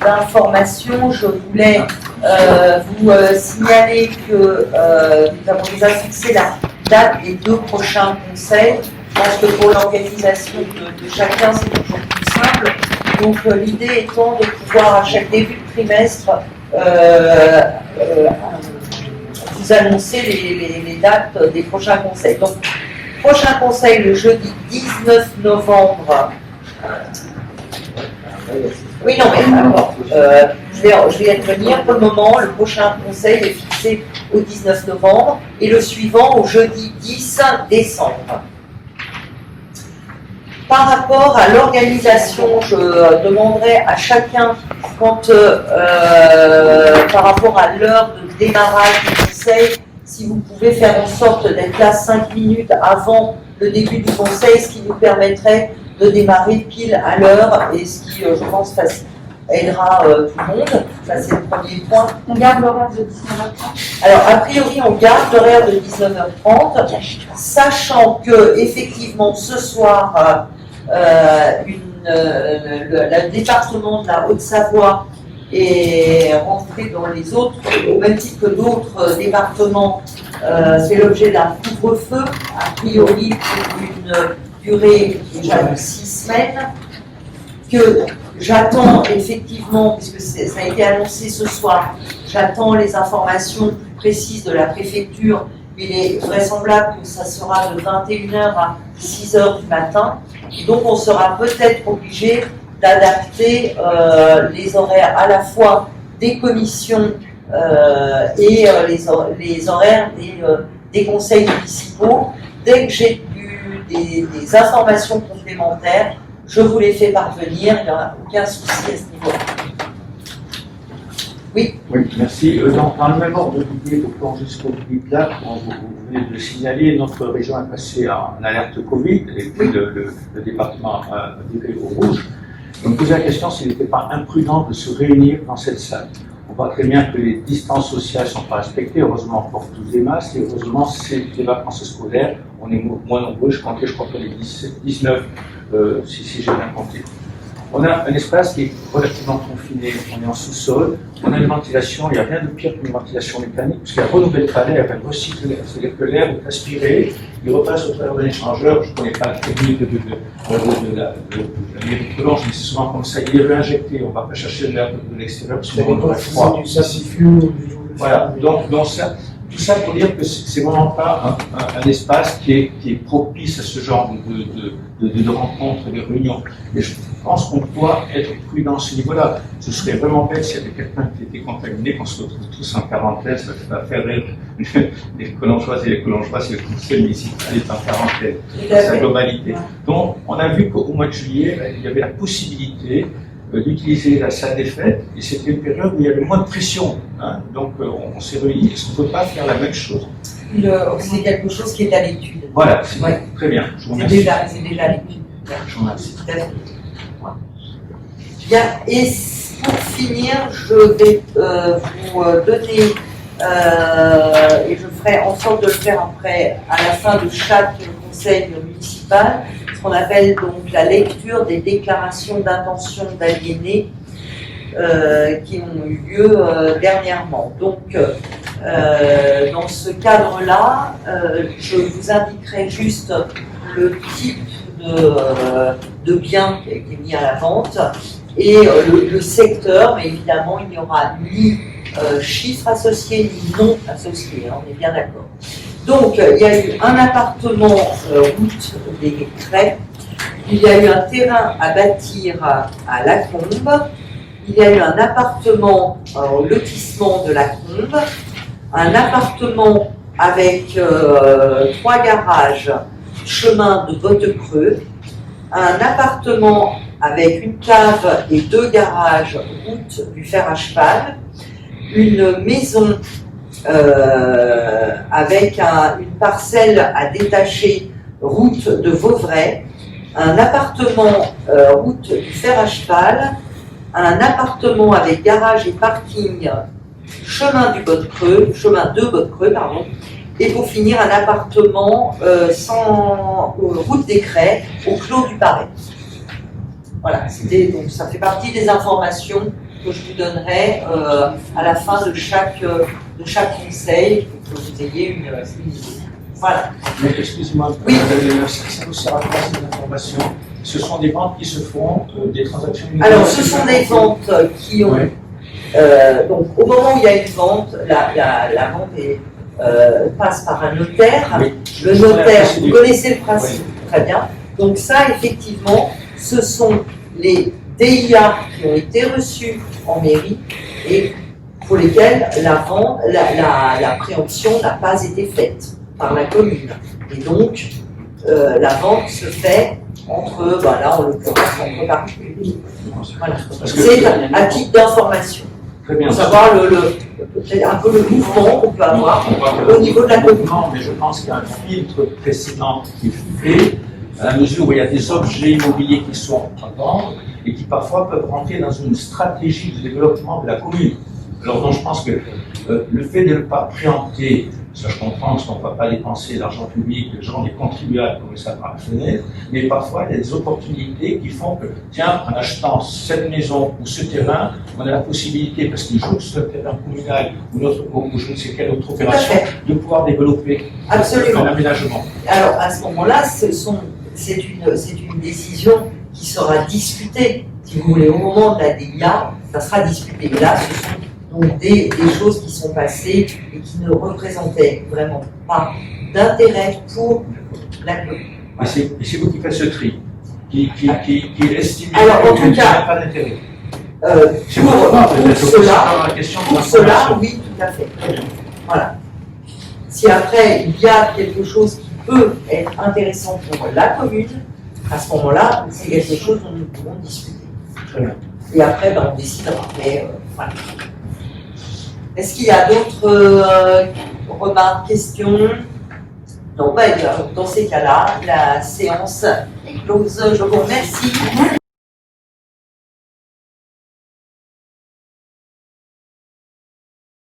d'information, je voulais vous signaler que nous avons déjà fixé la date des 2 prochains conseils. Je pense que pour l'organisation de chacun, c'est toujours plus simple. Donc, l'idée étant de pouvoir, à chaque début de trimestre, vous annoncer les dates des prochains conseils. Donc, prochain conseil le jeudi 19 novembre. Oui, non, mais alors, je vais intervenir. Pour le moment, le prochain conseil est fixé au 19 novembre et le suivant au jeudi 10 décembre. Par rapport à l'organisation, je demanderai à chacun, quand, par rapport à l'heure de démarrage du conseil, si vous pouvez faire en sorte d'être là 5 minutes avant le début du conseil, ce qui nous permettrait de démarrer pile à l'heure et ce qui, je pense, aidera tout le monde. Ça, c'est le premier point.
On garde l'horaire de 19h30.
Alors, a priori, on garde l'horaire de 19h30, sachant que, effectivement, ce soir, le département de la Haute-Savoie est rentré dans les autres, au même titre que d'autres départements, c'est l'objet d'un couvre-feu, a priori pour une durée déjà de 6 semaines, que j'attends effectivement, puisque ça a été annoncé ce soir, j'attends les informations plus précises de la préfecture. Il est vraisemblable que ça sera de 21h à 6h du matin. Et donc on sera peut-être obligé d'adapter les horaires à la fois des commissions et les horaires des conseils municipaux. Dès que j'ai eu des informations complémentaires, je vous les fais parvenir, il n'y aura aucun souci à ce niveau-là. Oui.
Oui, merci. Dans le même ordre d'idée, au plan jusqu'au là, vous venez de le signaler, notre région est passée en alerte Covid et puis le département a viré au rouge. Je me posais la question s'il n'était pas imprudent de se réunir dans cette salle. On voit très bien que les distances sociales ne sont pas respectées. Heureusement, on porte tous des masques et heureusement, c'est les vacances scolaires. On est moins nombreux. Je crois qu'on est 19, si j'ai bien compté. On a un espace qui est relativement confiné, on est en sous-sol, on a une ventilation, il n'y a rien de pire qu'une ventilation mécanique, parce qu'elle renouvelle pas l'air, elle recycle l'air, c'est-à-dire que l'air est aspiré, il repasse au travers d'un échangeur, je ne connais pas la technique de la mairie de Collonges, mais c'est souvent comme ça, il est réinjecté, on ne va pas chercher de l'air de l'extérieur, parce qu'on aurait froid. Voilà, donc ça, tout ça pour dire que c'est vraiment pas un espace qui est propice à ce genre de rencontres, de réunions. Et je pense qu'on doit être prudent à ce niveau-là. Ce serait vraiment bête s'il y avait quelqu'un qui était contaminé, qu'on se retrouve tous en quarantaine, ça va faire rire les Collongeoises et les Collongeois si le conseil municipal est en quarantaine, dans sa globalité. Donc, on a vu qu'au mois de juillet, il y avait la possibilité d'utiliser la salle des fêtes, et c'était une période où il y avait moins de pression. Hein, donc, on s'est réunis. Est-ce qu'on ne peut pas faire la même chose?
C'est quelque chose qui est à l'étude.
Voilà, c'est très bien. Je vous remercie.
C'est déjà à l'étude.
Je vous remercie.
Bien, et pour finir, je vais vous donner, et je ferai en sorte de le faire après, à la fin de chaque conseil municipal, ce qu'on appelle donc la lecture des déclarations d'intention d'aliéner qui ont eu lieu dernièrement. Donc, dans ce cadre-là, je vous indiquerai juste le type de bien qui est mis à la vente et le secteur, mais évidemment, il n'y aura ni chiffre associé ni nom associé, hein, on est bien d'accord. Donc, il y a eu un appartement route des Crêts, il y a eu un terrain à bâtir à Lacombe, il y a eu un appartement au lotissement de Lacombe, un appartement avec 3 garages, chemin de Bottecreux, un appartement avec une cave et 2 garages route du fer à cheval, une maison avec une parcelle à détacher route de Vauvray, un appartement route du fer à cheval, un appartement avec garage et parking chemin de Botte-Creux, pardon, et pour finir un appartement sans route des Crêts au Clos du Paray. Voilà, donc ça fait partie des informations que je vous donnerai à la fin de chaque conseil pour que vous ayez une idée. Voilà.
Mais excusez-moi,
oui.
Ça nous sert à quoi cette information? Ce sont des ventes qui se font, des transactions.
Alors, ce sont des ventes qui ont. Oui. Donc, au moment où il y a une vente, la vente passe par un notaire. Oui. Le notaire, vous connaissez le principe, oui. Très bien. Donc, ça, effectivement, ce sont les DIA qui ont été reçus en mairie et pour lesquels la vente, la préemption n'a pas été faite par la commune. Et donc, la vente se fait entre, là en l'occurrence, entre particuliers. Voilà. C'est à titre d'information. Pour savoir peut-être un peu le mouvement qu'on peut avoir au niveau de la commune.
Mais je pense qu'il y a un filtre précédent qui est fait, à la mesure où il y a des objets immobiliers qui sont à vendre et qui parfois peuvent rentrer dans une stratégie de développement de la commune. Alors donc je pense que le fait de ne pas préempter, ça je comprends parce qu'on ne va pas dépenser l'argent public, les gens, les contribuables comme ça par la fenêtre, mais parfois il y a des opportunités qui font que, tiens, en achetant cette maison ou ce terrain, on a la possibilité, parce qu'ils jouent sur le terrain communal ou je ne sais quelle autre opération, de pouvoir développer un aménagement.
Alors à ce moment-là, c'est une décision qui sera discutée, si vous voulez, au moment de la DIA, ça sera discuté. Là, ce sont donc des choses qui sont passées et qui ne représentaient vraiment pas d'intérêt pour la commune.
Et c'est vous qui faites ce tri, qui estime
qu'il n'y a
pas d'intérêt.
Pour cela, oui, tout à fait. Voilà. Si après il y a quelque chose qui peut être intéressant pour la commune, à ce moment-là, c'est quelque chose dont nous pouvons discuter.
Très bien.
Et après, on décidera. Mais voilà. Est-ce qu'il y a d'autres remarques, questions? Non, dans ces cas-là, la séance est close. Je vous remercie.